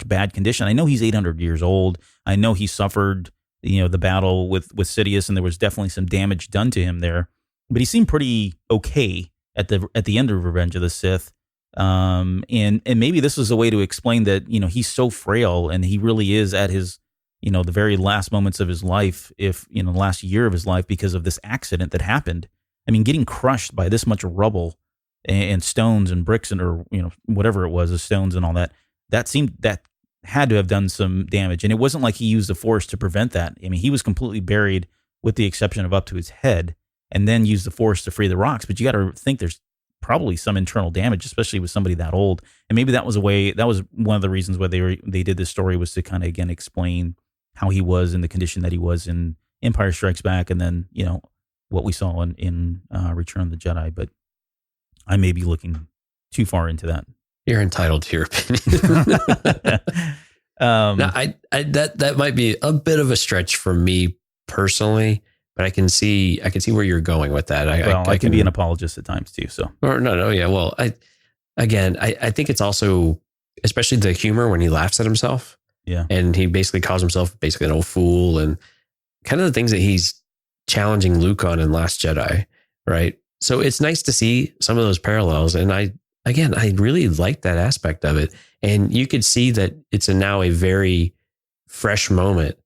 Speaker 3: bad condition. I know he's 800 years old. I know he suffered the battle with Sidious, and there was definitely some damage done to him there, but he seemed pretty okay at the end of Revenge of the Sith. And maybe this was a way to explain that he's so frail, and he really is at his the very last moments of his life, if the last year of his life, because of this accident that happened. I mean, getting crushed by this much rubble and stones and bricks or whatever it was, the stones and all that had to have done some damage. And it wasn't like he used the Force to prevent that. I mean, he was completely buried with the exception of up to his head, and then used the Force to free the rocks. But you got to think there's probably some internal damage, especially with somebody that old. And maybe that was one of the reasons why they did this story, was to kind of, again, explain how he was in the condition that he was in Empire Strikes Back, and then, what we saw in Return of the Jedi. But I may be looking too far into that.
Speaker 4: You're entitled to your opinion. No, that might be a bit of a stretch for me personally, but I can see where you're going with that.
Speaker 3: I can be an apologist at times too. So,
Speaker 4: yeah. Well, I think it's also, especially the humor when he laughs at himself.
Speaker 3: Yeah,
Speaker 4: and he basically calls himself an old fool, and kind of the things that he's challenging Luke on in Last Jedi, right? So it's nice to see some of those parallels, and I really like that aspect of it. And you could see that it's now a very fresh moment,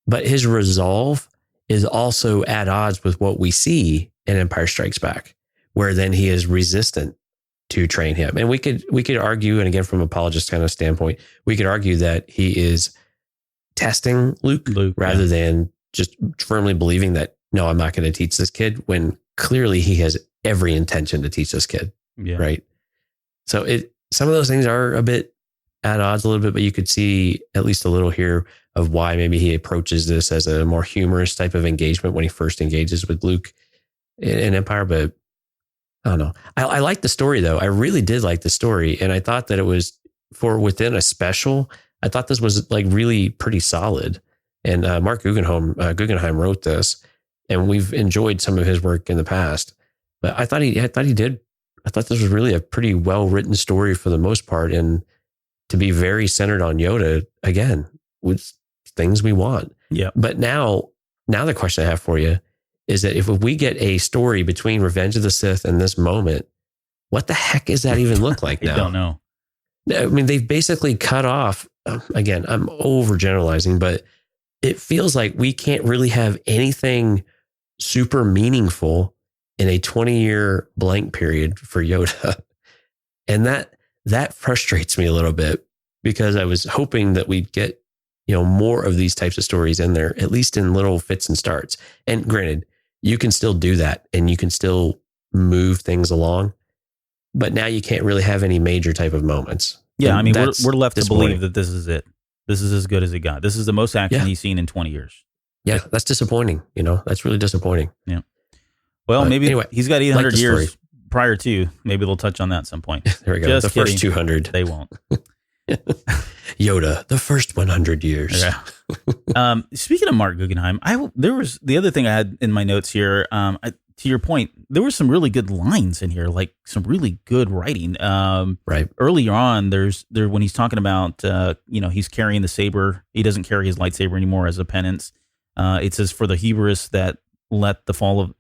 Speaker 4: but his resolve is also at odds with what we see in Empire Strikes Back, where then he is resistant to train him. And we could argue, and again, from an apologist kind of standpoint, we could argue that he is testing Luke rather than just firmly believing that, no, I'm not going to teach this kid, when clearly he has every intention to teach this kid.
Speaker 3: Yeah.
Speaker 4: Right. So some of those things are a bit at odds a little bit, but you could see at least a little here of why maybe he approaches this as a more humorous type of engagement when he first engages with Luke in Empire. But I don't know. I like the story though. I really did like the story. And I thought that it was, for within a special, I thought this was like really pretty solid. And Mark Guggenheim wrote this, and we've enjoyed some of his work in the past. But I thought this was really a pretty well written story for the most part, and to be very centered on Yoda again with things we want.
Speaker 3: Yeah.
Speaker 4: But now the question I have for you is that if we get a story between Revenge of the Sith and this moment, what the heck does that even look like now?
Speaker 3: I don't know.
Speaker 4: I mean, they've basically cut off. Again, I'm overgeneralizing, but it feels like we can't really have anything super meaningful in a 20-year blank period for Yoda. And that frustrates me a little bit, because I was hoping that we'd get, more of these types of stories in there, at least in little fits and starts. And granted, you can still do that and you can still move things along, but now you can't really have any major type of moments.
Speaker 3: Yeah.
Speaker 4: And
Speaker 3: I mean, we're left to believe that this is it. This is as good as it got. This is the most action he's seen in 20 years.
Speaker 4: Yeah. That's disappointing. That's really disappointing.
Speaker 3: Yeah. Well, but maybe anyway, he's got 800 years prior to. Maybe they'll touch on that at some point.
Speaker 4: There we go.
Speaker 3: Just
Speaker 4: first 200.
Speaker 3: They won't.
Speaker 4: Yoda, the first 100 years.
Speaker 3: Yeah. Speaking of Mark Guggenheim, there was the other thing I had in my notes here. To your point, there were some really good lines in here, like some really good writing.
Speaker 4: Right.
Speaker 3: Earlier on, when he's talking about, he's carrying the saber. He doesn't carry his lightsaber anymore as a penance. It says, for the hubris that led to the fall of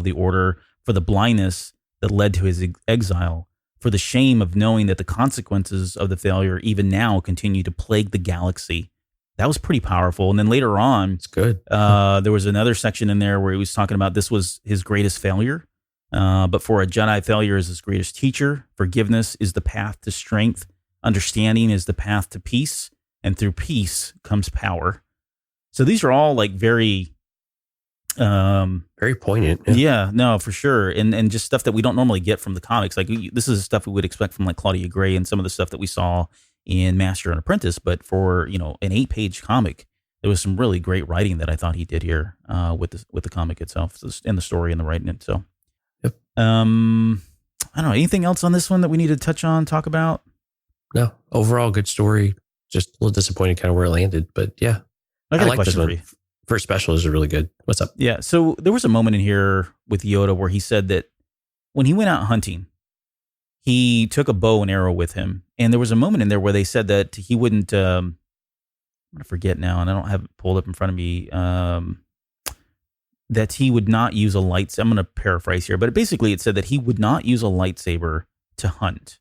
Speaker 3: the order, for the blindness that led to his exile, for the shame of knowing that the consequences of the failure even now continue to plague the galaxy. That was pretty powerful. And then later on,
Speaker 4: it's good.
Speaker 3: There was another section in there where he was talking about this was his greatest failure. But for a Jedi, failure is his greatest teacher. Forgiveness is the path to strength. Understanding is the path to peace. And through peace comes power. So these are all like very
Speaker 4: poignant.
Speaker 3: Yeah, no, for sure. And just stuff that we don't normally get from the comics. Like this is stuff we would expect from like Claudia Gray and some of the stuff that we saw in Master and Apprentice. But for, an 8-page comic, there was some really great writing that I thought he did here with the comic itself and the story and the writing it. So,
Speaker 4: yep.
Speaker 3: I don't know. Anything else on this one that we need to touch on, talk about?
Speaker 4: No, overall good story. Just a little disappointed kind of where it landed, but yeah.
Speaker 3: I got a
Speaker 4: like
Speaker 3: question
Speaker 4: this one.
Speaker 3: for you.
Speaker 4: First special is really good. What's up?
Speaker 3: Yeah. So there was a moment in here with Yoda where he said that when he went out hunting, he took a bow and arrow with him. And there was a moment in there where they said that he wouldn't, I'm going to forget now, and I don't have it pulled up in front of me, that he would not use a lightsaber. I'm going to paraphrase here, but basically it said that he would not use a lightsaber to hunt.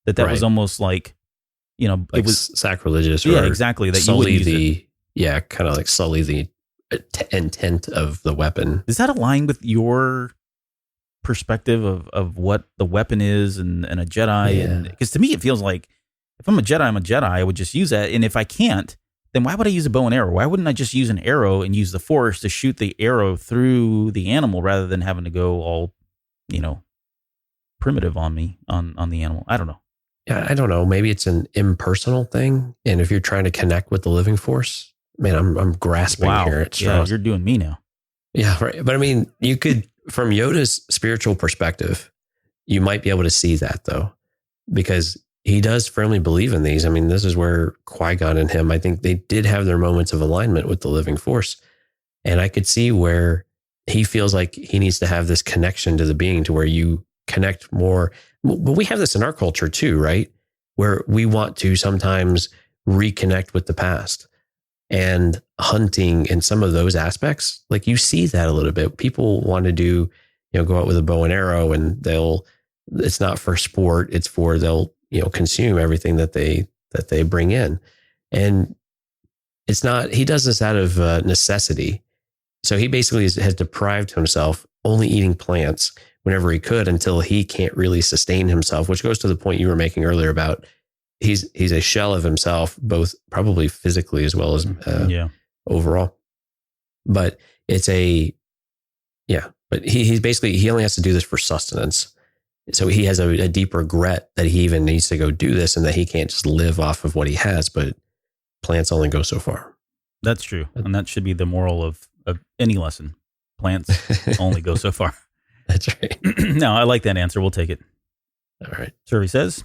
Speaker 3: That
Speaker 4: Right.
Speaker 3: was almost like,
Speaker 4: Like
Speaker 3: it was
Speaker 4: sacrilegious.
Speaker 3: Yeah,
Speaker 4: or
Speaker 3: exactly. That you
Speaker 4: sully
Speaker 3: wouldn't use it.
Speaker 4: Yeah, kind of like sully the intent of the weapon.
Speaker 3: Does that align with your perspective of what the weapon is and a Jedi?
Speaker 4: Yeah.
Speaker 3: And because to me, it feels like if I'm a Jedi, I'm a Jedi. I would just use that. And if I can't, then why would I use a bow and arrow? Why wouldn't I just use an arrow and use the Force to shoot the arrow through the animal rather than having to go all primitive on me, on the animal. I don't know.
Speaker 4: Yeah, I don't know. Maybe it's an impersonal thing. And if you're trying to connect with the living force, man, I'm grasping here at straws.
Speaker 3: Yeah, you're doing me now.
Speaker 4: Yeah, right. But I mean, you could, from Yoda's spiritual perspective, you might be able to see that though, because he does firmly believe in these. I mean, this is where Qui-Gon and him, I think they did have their moments of alignment with the living force. And I could see where he feels like he needs to have this connection to the being to where you connect more. But we have this in our culture too, right? Where we want to sometimes reconnect with the past, and hunting and some of those aspects. Like you see that a little bit. People want to do, go out with a bow and arrow, and it's not for sport. It's for they'll, consume everything that they bring in. And it's not, he does this out of necessity. So he basically has deprived himself only eating plants whenever he could until he can't really sustain himself, which goes to the point you were making earlier about he's a shell of himself, both probably physically as well as overall. But it's but he's basically, he only has to do this for sustenance. So he has a deep regret that he even needs to go do this and that he can't just live off of what he has, but plants only go so far.
Speaker 3: That's true. And that should be the moral of any lesson. Plants only go so far.
Speaker 4: That's right.
Speaker 3: No, I like that answer. We'll take it.
Speaker 4: All right.
Speaker 3: Survey says.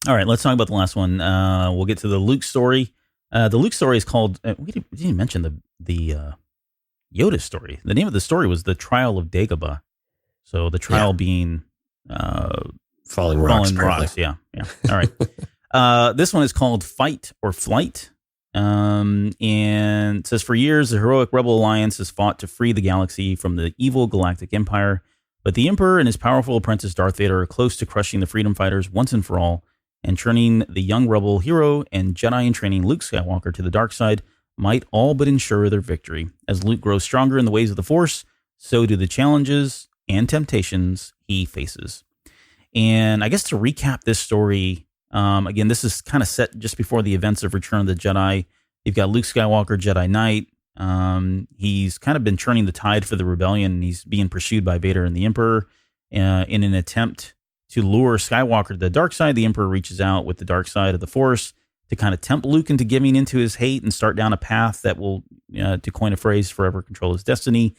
Speaker 3: All right, let's talk about the last one. We'll get to the Luke story. The Luke story is called, we didn't mention the Yoda story. The name of the story was The Trial of Dagobah. So the trial being
Speaker 4: falling rocks.
Speaker 3: Yeah. All right. This one is called Fight or Flight. And it says, for years, the heroic Rebel Alliance has fought to free the galaxy from the evil Galactic Empire. But the Emperor and his powerful apprentice Darth Vader are close to crushing the freedom fighters once and for all. And turning the young Rebel hero and Jedi in training Luke Skywalker to the dark side might all but ensure their victory. As Luke grows stronger in the ways of the Force, so do the challenges and temptations he faces. And I guess to recap this story, again, this is kind of set just before the events of Return of the Jedi. You've got Luke Skywalker, Jedi Knight. He's kind of been turning the tide for the rebellion. And he's being pursued by Vader and the Emperor in an attempt to lure Skywalker to the dark side. The Emperor reaches out with the dark side of the Force to kind of tempt Luke into giving into his hate and start down a path that will, to coin a phrase, forever control his destiny.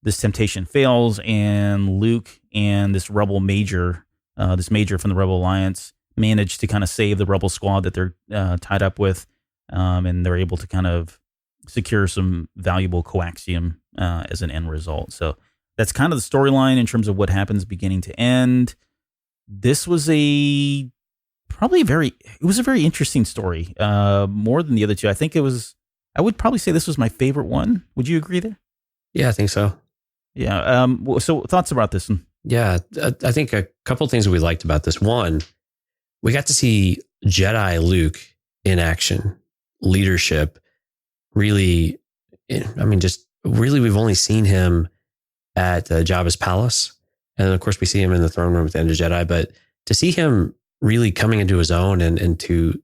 Speaker 3: This temptation fails, and Luke and this rebel major from the Rebel Alliance manage to kind of save the rebel squad that they're tied up with, and they're able to kind of secure some valuable coaxium as an end result. So that's kind of the storyline in terms of what happens beginning to end. This was a very interesting story, more than the other two. I would probably say this was my favorite one. Would you agree there?
Speaker 4: Yeah, I think so.
Speaker 3: Yeah. So thoughts about this one?
Speaker 4: Yeah, I think a couple of things that we liked about this. One, we got to see Jedi Luke in action, leadership. Really, we've only seen him at Jabba's palace. And then, of course, we see him in the throne room at the end of Jedi. But to see him really coming into his own and to,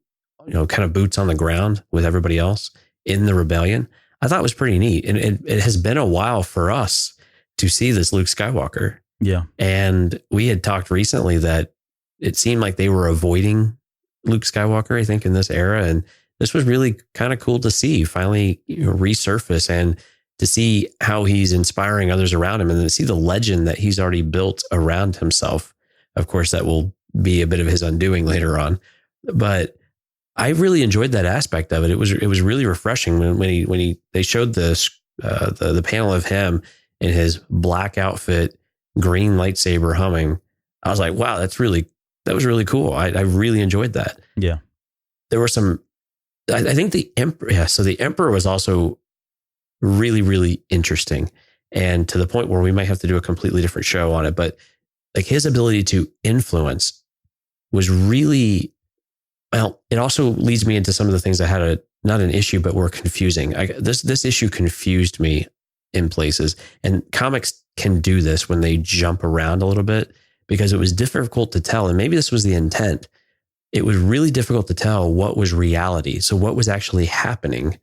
Speaker 4: kind of boots on the ground with everybody else in the rebellion, I thought was pretty neat. And it has been a while for us to see this Luke Skywalker.
Speaker 3: Yeah.
Speaker 4: And we had talked recently that it seemed like they were avoiding Luke Skywalker, I think, in this era. And this was really kind of cool to see finally resurface and to see how he's inspiring others around him and to see the legend that he's already built around himself. Of course, that will be a bit of his undoing later on. But I really enjoyed that aspect of it. It was really refreshing when they showed the panel of him in his black outfit, green lightsaber humming. I was like, wow, that was really cool. I really enjoyed that.
Speaker 3: Yeah.
Speaker 4: There were some, I think the Emperor, so the Emperor was also really, really interesting. And to the point where we might have to do a completely different show on it, but like his ability to influence was really, well, it also leads me into some of the things that had not an issue, but were confusing. This issue confused me in places, and comics can do this when they jump around a little bit because it was difficult to tell. And maybe this was the intent. It was really difficult to tell what was reality. So what was actually happening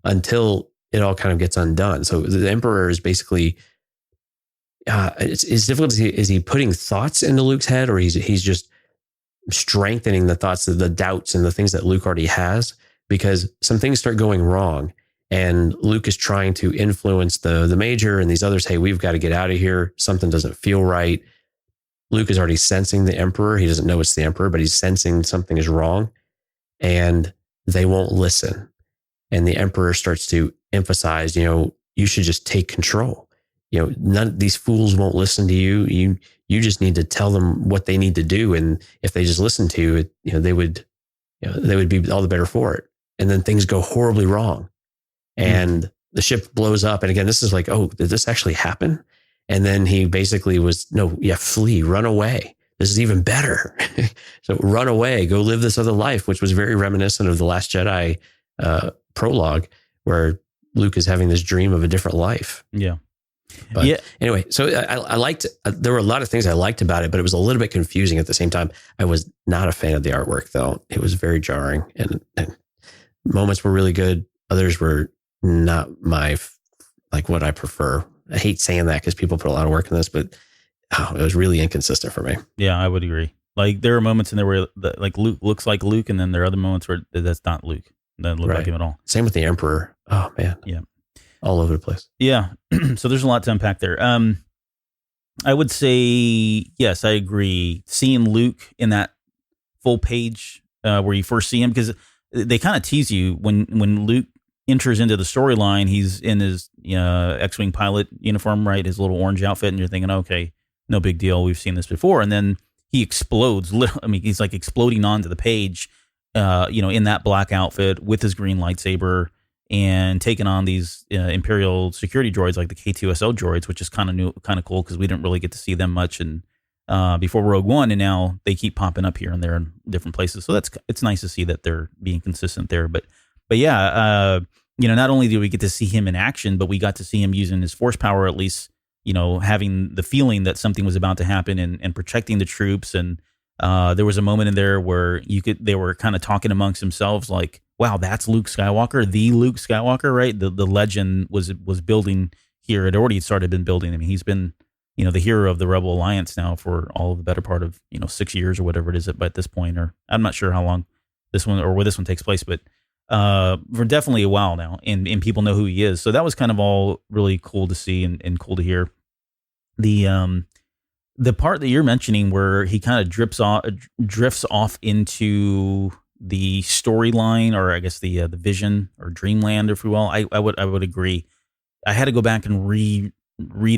Speaker 4: until it all kind of gets undone. So the Emperor is basically, it's difficult to see. Is he putting thoughts into Luke's head, or he's just strengthening the thoughts, the doubts, and the things that Luke already has? Because some things start going wrong, and Luke is trying to influence the Major and these others. Hey, we've got to get out of here. Something doesn't feel right. Luke is already sensing the Emperor. He doesn't know it's the Emperor, but he's sensing something is wrong, and they won't listen. And the Emperor starts to emphasize, you should just take control. None of these fools won't listen to you. You just need to tell them what they need to do. And if they just listen to it, they would be all the better for it. And then things go horribly wrong. And the ship blows up. And again, this is like, oh, did this actually happen? And then he basically flee, run away. This is even better. So run away, go live this other life, which was very reminiscent of the Last Jedi prologue, where Luke is having this dream of a different life.
Speaker 3: Yeah.
Speaker 4: But anyway, so I liked, there were a lot of things I liked about it, but it was a little bit confusing at the same time. I was not a fan of the artwork, though. It was very jarring, and moments were really good. Others were not what I prefer. I hate saying that because people put a lot of work in this, but it was really inconsistent for me.
Speaker 3: Yeah, I would agree. Like, there are moments in there where like Luke looks like Luke, and then there are other moments where that's not Luke. Doesn't look like him at all.
Speaker 4: Same with the Emperor. Oh man.
Speaker 3: Yeah.
Speaker 4: All over the place.
Speaker 3: Yeah. So there's a lot to unpack there. I would say, yes, I agree. Seeing Luke in that full page where you first see him, because they kind of tease you when Luke enters into the storyline. He's in his X-Wing pilot uniform, right? His little orange outfit, and you're thinking, okay, no big deal. We've seen this before. And then he explodes. I mean, he's like exploding onto the page, in that black outfit with his green lightsaber, and taking on these Imperial security droids like the K2SO droids, which is kind of cool because we didn't really get to see them much before Rogue One, and now they keep popping up here and there in different places. So it's nice to see that they're being consistent there. But yeah, not only did we get to see him in action, but we got to see him using his force power, at least, having the feeling that something was about to happen and protecting the troops. And there was a moment in there where they were kind of talking amongst themselves, like, wow, that's Luke Skywalker, the Luke Skywalker, right? The legend was building here. It already been building. I mean, he's been, the hero of the Rebel Alliance now for all of the better part of, 6 years or whatever it is at this point, or I'm not sure how long this one or where this one takes place, but for definitely a while now, and people know who he is. So that was kind of all really cool to see and cool to hear. The part that you're mentioning where he kind of drifts off into the storyline, or I guess the vision or dreamland, if you will, I would agree. I had to go back and read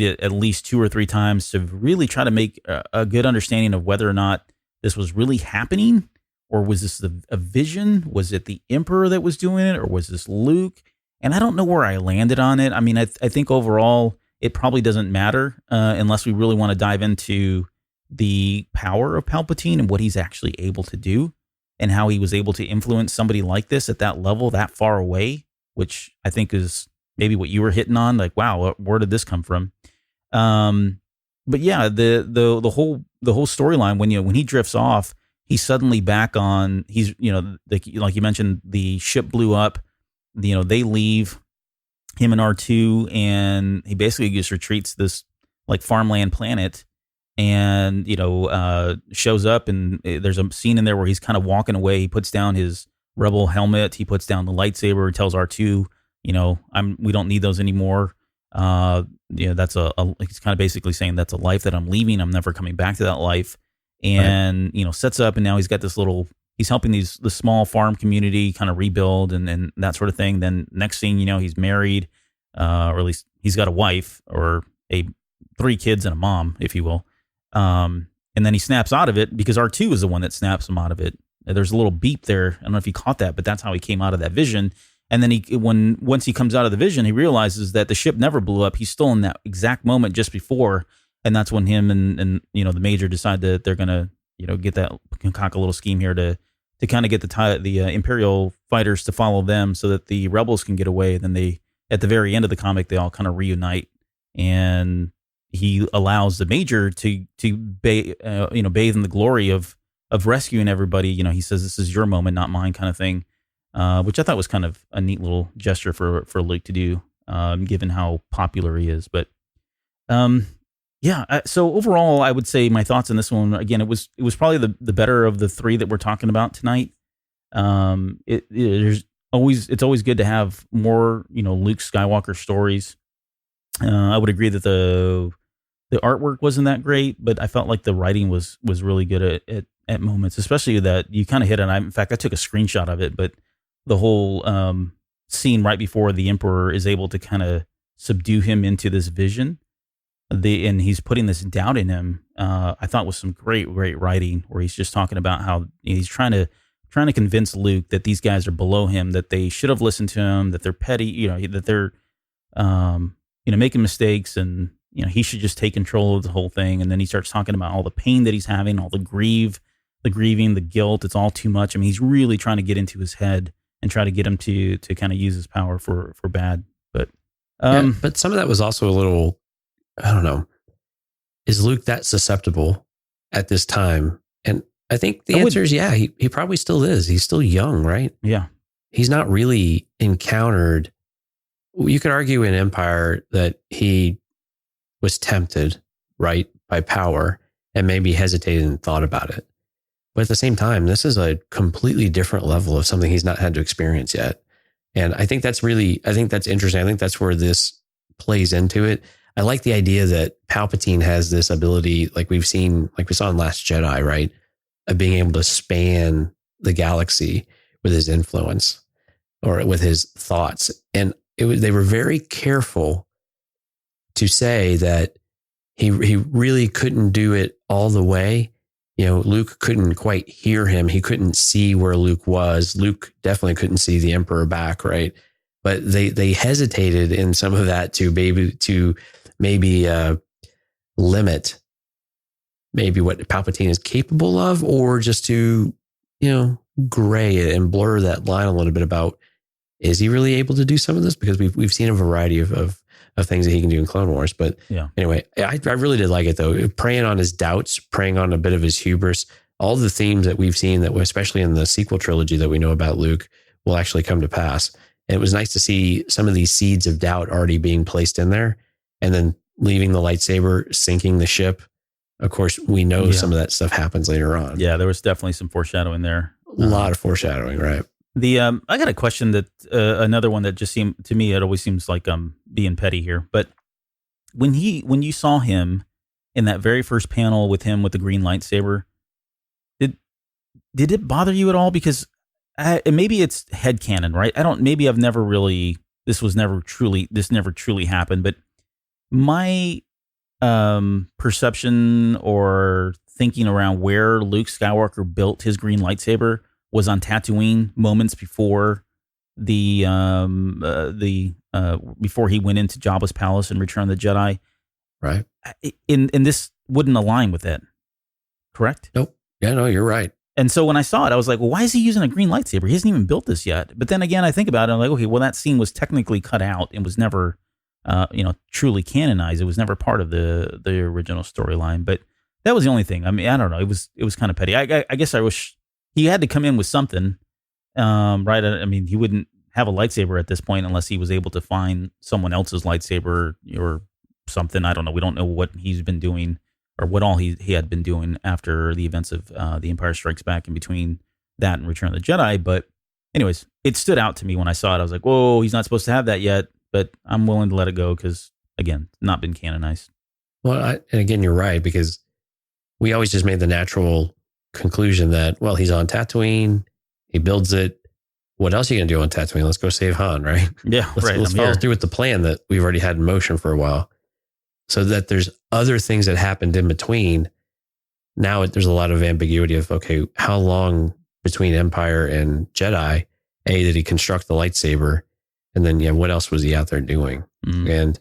Speaker 3: it at least 2 or 3 times to really try to make a good understanding of whether or not this was really happening, or was this a vision? Was it the Emperor that was doing it, or was this Luke? And I don't know where I landed on it. I mean, I think overall it probably doesn't matter unless we really want to dive into the power of Palpatine and what he's actually able to do, and how he was able to influence somebody like this at that level, that far away, which I think is maybe what you were hitting on. Like, wow, where did this come from? But yeah, the whole storyline, when he drifts off, he's suddenly back on. He's like you mentioned, the ship blew up. They leave, him and R2, and he basically just retreats this like farmland planet, and shows up, and there's a scene in there where he's kind of walking away. He puts down his rebel helmet, he puts down the lightsaber, tells R2, we don't need those anymore. That's he's kind of basically saying that's a life that I'm leaving. I'm never coming back to that life. And sets up, and now he's got this he's helping the small farm community kind of rebuild and that sort of thing. Then next thing he's married, or at least he's got a wife, or 3 kids and a mom, if you will. And then he snaps out of it because R2 is the one that snaps him out of it. There's a little beep there. I don't know if you caught that, but that's how he came out of that vision. And then once he comes out of the vision, he realizes that the ship never blew up. He's still in that exact moment just before. And that's when him and the Major decide that they're going to, concoct a little scheme here to kind of get the Imperial fighters to follow them so that the rebels can get away. And then at the very end of the comic, they all kind of reunite, and he allows the Major to bathe in the glory of rescuing everybody. He says, "This is your moment, not mine," kind of thing, which I thought was kind of a neat little gesture for Luke to do, given how popular he is. But Yeah. So overall, I would say my thoughts on this one, again, it was probably the better of the three that we're talking about tonight. It's always good to have more, Luke Skywalker stories. I would agree that the artwork wasn't that great, but I felt like the writing was really good at moments, especially that you kind of hit it. In fact, I took a screenshot of it, but the whole scene right before the Emperor is able to kind of subdue him into this vision, and he's putting this doubt in him. I thought was some great writing where he's just talking about how he's trying to convince Luke that these guys are below him, that they should have listened to him, that they're petty, that they're making mistakes, and he should just take control of the whole thing. And then he starts talking about all the pain that he's having, all the grieving, the guilt. It's all too much. I mean, he's really trying to get into his head and try to get him to kind of use his power for bad. But
Speaker 4: but some of that was also a little, I don't know, is Luke that susceptible at this time? And I think the answer is yeah, he probably still is. He's still young, right?
Speaker 3: Yeah.
Speaker 4: He's not really encountered. You could argue in Empire that he was tempted, right, by power and maybe hesitated and thought about it. But at the same time, this is a completely different level of something he's not had to experience yet. And I think that's interesting. I think that's where this plays into it. I like the idea that Palpatine has this ability, like we saw in Last Jedi, right, of being able to span the galaxy with his influence or with his thoughts. And they were very careful to say that he really couldn't do it all the way. Luke couldn't quite hear him. He couldn't see where Luke was. Luke definitely couldn't see the Emperor back, right? But they hesitated in some of that to maybe limit maybe what Palpatine is capable of, or just to, gray it and blur that line a little bit about, is he really able to do some of this? Because we've seen a variety of things that he can do in Clone Wars. But anyway, I really did like it though. Preying on his doubts, preying on a bit of his hubris, all the themes that we've seen that especially in the sequel trilogy that we know about Luke will actually come to pass. And it was nice to see some of these seeds of doubt already being placed in there, and then leaving the lightsaber, sinking the ship. Of course, we know some of that stuff happens later on.
Speaker 3: Yeah, there was definitely some foreshadowing there.
Speaker 4: A lot of foreshadowing, right?
Speaker 3: I got a question that another one that just seemed to me, it always seems like being petty here. But when you saw him in that very first panel with him with the green lightsaber, did it bother you at all? Because maybe it's headcanon, right? This never truly happened. But my perception or thinking around where Luke Skywalker built his green lightsaber was on Tatooine moments before before he went into Jabba's palace and Return of the Jedi.
Speaker 4: Right.
Speaker 3: And this wouldn't align with it. Correct?
Speaker 4: Nope. Yeah, no, you're right.
Speaker 3: And so when I saw it, I was like, well, why is he using a green lightsaber? He hasn't even built this yet. But then again, I think about it, I'm like, okay, well, that scene was technically cut out and was never, truly canonized. It was never part of the original storyline. But that was the only thing. I mean, I don't know. It was kind of petty. I guess I wish he had to come in with something, right? I mean, he wouldn't have a lightsaber at this point unless he was able to find someone else's lightsaber or something. I don't know. We don't know what he's been doing or what all he had been doing after the events of The Empire Strikes Back, in between that and Return of the Jedi. But anyways, it stood out to me when I saw it. I was like, whoa, he's not supposed to have that yet, but I'm willing to let it go because, again, not been canonized.
Speaker 4: Well, and again, you're right, because we always just made the natural conclusion that, well, he's on Tatooine, he builds it. What else are you going to do on Tatooine? Let's go save Han, right?
Speaker 3: Yeah, right.
Speaker 4: Let's follow through with the plan that we've already had in motion for a while. So that there's other things that happened in between. Now there's a lot of ambiguity of, okay, how long between Empire and Jedi? Did he construct the lightsaber? And then, what else was he out there doing? And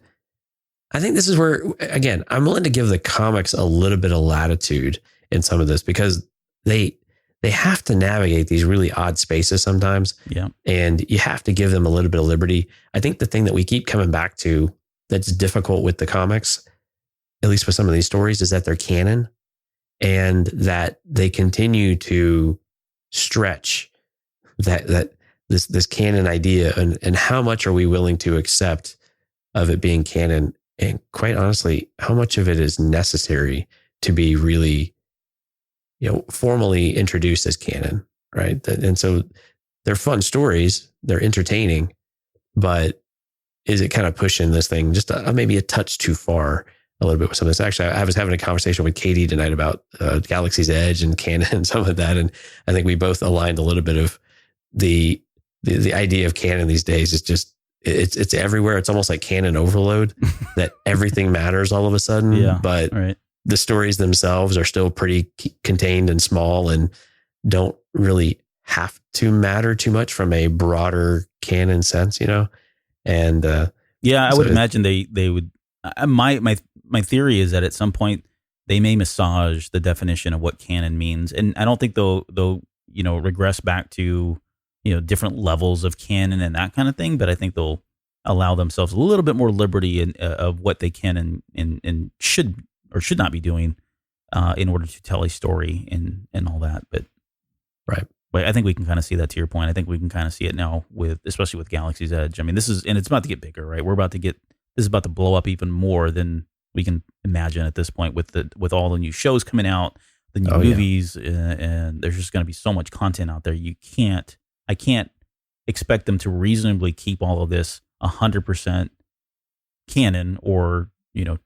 Speaker 4: I think this is where, again, I'm willing to give the comics a little bit of latitude in some of this, because they have to navigate these really odd spaces sometimes.
Speaker 3: Yeah.
Speaker 4: And you have to give them a little bit of liberty. I think the thing that we keep coming back to that's difficult with the comics, at least with some of these stories, is that they're canon and that they continue to stretch this canon idea, and how much are we willing to accept of it being canon And quite honestly, how much of it is necessary to be really, formally introduced as canon, right? And so they're fun stories, they're entertaining, but is it kind of pushing this thing just maybe a touch too far a little bit with some of this? Actually, I was having a conversation with Katie tonight about Galaxy's Edge and canon and some of that. And I think we both aligned a little bit of the idea of canon these days is just, it's everywhere. It's almost like canon overload that everything matters all of a sudden.
Speaker 3: Yeah,
Speaker 4: but
Speaker 3: right.
Speaker 4: The stories themselves are still pretty contained and small and don't really have to matter too much from a broader canon sense, And
Speaker 3: I would imagine they would. My theory is that at some point they may massage the definition of what canon means, and I don't think they'll regress back to different levels of canon and that kind of thing. But I think they'll allow themselves a little bit more liberty of what they can and should or should not be doing in order to tell a story and all that. But
Speaker 4: right.
Speaker 3: I think we can kind of see that, to your point. I think we can kind of see it now especially with Galaxy's Edge. I mean, it's about to get bigger, right? This is about to blow up even more than we can imagine at this point with all the new shows coming out, the new movies, and there's just going to be so much content out there. I can't expect them to reasonably keep all of this 100% canon or,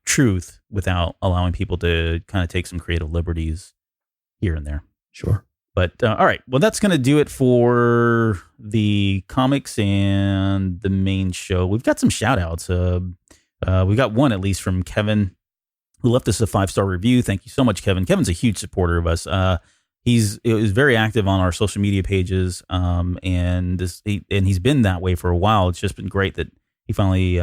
Speaker 3: truth without allowing people to kind of take some creative liberties here and there.
Speaker 4: Sure.
Speaker 3: But all right, well, that's going to do it for the comics and the main show. We've got some shout outs. We got one at least from Kevin, who left us a 5-star review. Thank you so much, Kevin. Kevin's a huge supporter of us. He's very active on our social media pages, and he's been that way for a while. It's just been great that he finally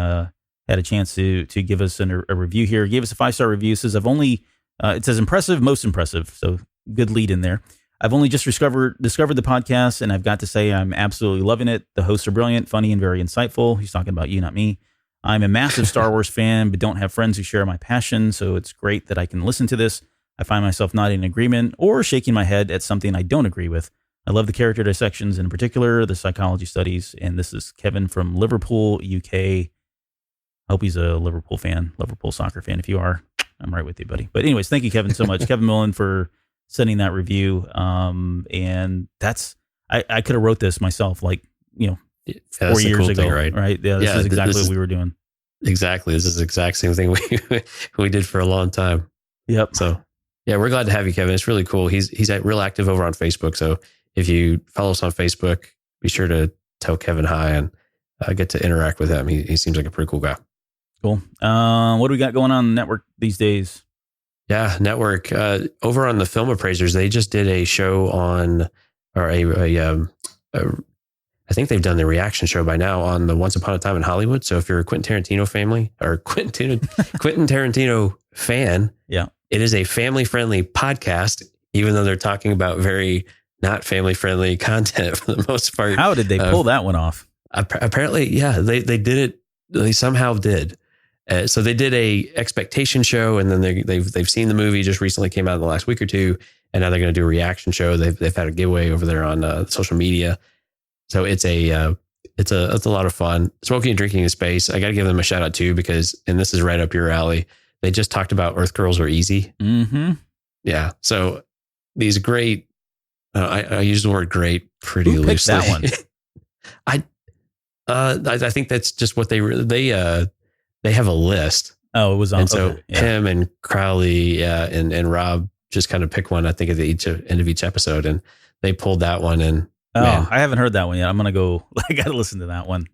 Speaker 3: had a chance to give us a review here. He gave us a 5-star review. It says, it says impressive, most impressive. So good lead in there. I've only just discovered the podcast, and I've got to say I'm absolutely loving it. The hosts are brilliant, funny, and very insightful. He's talking about you, not me. I'm a massive Star Wars fan, but don't have friends who share my passion, so it's great that I can listen to this. I find myself nodding in agreement or shaking my head at something I don't agree with. I love the character dissections, in particular, the psychology studies, and this is Kevin from Liverpool, UK. I hope he's a Liverpool fan, Liverpool soccer fan. If you are, I'm right with you, buddy. But anyways, thank you, Kevin, so much. Kevin Millen for sending that review. And that's, I could have wrote this myself 4 years ago,
Speaker 4: thing,
Speaker 3: right? Yeah, this is exactly what we were doing.
Speaker 4: Exactly. This is the exact same thing we did for a long time.
Speaker 3: Yep.
Speaker 4: So yeah, we're glad to have you, Kevin. It's really cool. He's real active over on Facebook. So if you follow us on Facebook, be sure to tell Kevin hi and get to interact with him. He seems like a pretty cool guy.
Speaker 3: Cool. What do we got going on the network these days?
Speaker 4: Yeah, network. Over on the Film Appraisers, they just did a show on, or I think they've done the reaction show by now on the Once Upon a Time in Hollywood. So if you're a Quentin Tarantino Quentin Tarantino fan,
Speaker 3: yeah,
Speaker 4: it is a family-friendly podcast, even though they're talking about very not family-friendly content for the most part.
Speaker 3: How did they pull that one off?
Speaker 4: Apparently, yeah, they did it. They somehow did. So they did a expectation show, and then they've seen the movie. Just recently came out in the last week or two, and now they're going to do a reaction show. They've had a giveaway over there on social media. So it's a lot of fun. Smoking and Drinking in Space. I got to give them a shout out too, because, and this is right up your alley, they just talked about Earth Girls Are Easy.
Speaker 3: Mm-hmm.
Speaker 4: Yeah. So these great, I use the word great pretty
Speaker 3: Who picked
Speaker 4: loosely.
Speaker 3: that
Speaker 4: one? I think that's just what they have a list.
Speaker 3: Oh, it was on.
Speaker 4: And so
Speaker 3: okay, yeah.
Speaker 4: Tim and Crowley and Rob just kind of pick one, I think, at the end of each episode, and they pulled that one. And
Speaker 3: oh,
Speaker 4: man,
Speaker 3: I haven't heard that one yet. I'm gonna go. I got to listen to that one.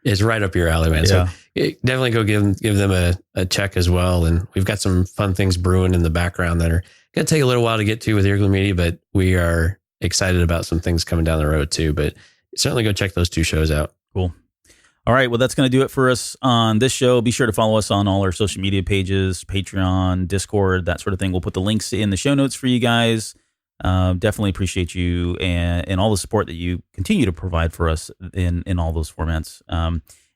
Speaker 4: it's right up your alley, man.
Speaker 3: Yeah.
Speaker 4: So definitely go give them a check as well. And we've got some fun things brewing in the background that are going to take a little while to get to with Eargler Media, but we are excited about some things coming down the road too. But certainly go check those two shows out.
Speaker 3: Cool. All right. Well, that's going to do it for us on this show. Be sure to follow us on all our social media pages, Patreon, Discord, that sort of thing. We'll put the links in the show notes for you guys. Definitely appreciate you and all the support that you continue to provide for us in all those formats.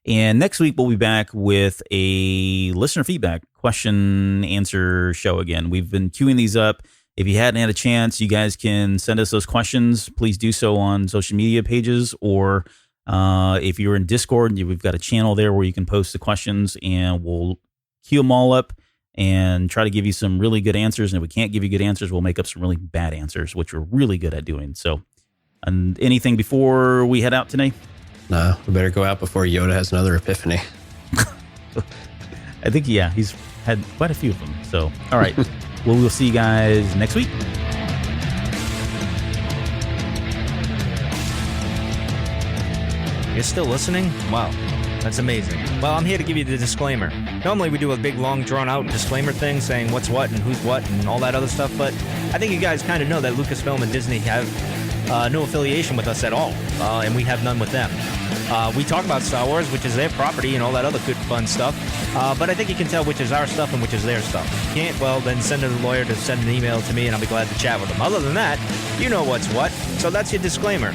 Speaker 3: And next week, we'll be back with a listener feedback question answer show again. We've been queuing these up. If you hadn't had a chance, you guys can send us those questions. Please do so on social media pages, or if you're in Discord, we've got a channel there where you can post the questions, and we'll queue them all up and try to give you some really good answers. And if we can't give you good answers, we'll make up some really bad answers, which we're really good at doing. So, and anything before we head out today?
Speaker 4: No, we better go out before Yoda has another epiphany.
Speaker 3: I think, yeah, he's had quite a few of them. So, all right. Well, we'll see you guys next week.
Speaker 2: You're still listening? Wow, that's amazing. Well, I'm here to give you the disclaimer. Normally we do a big, long, drawn-out disclaimer thing saying what's what and who's what and all that other stuff, but I think you guys kind of know that Lucasfilm and Disney have no affiliation with us at all, and we have none with them. We talk about Star Wars, which is their property and all that other good, fun stuff, but I think you can tell which is our stuff and which is their stuff. If you can't, well, then send a lawyer to send an email to me and I'll be glad to chat with them. Other than that, you know what's what, so that's your disclaimer.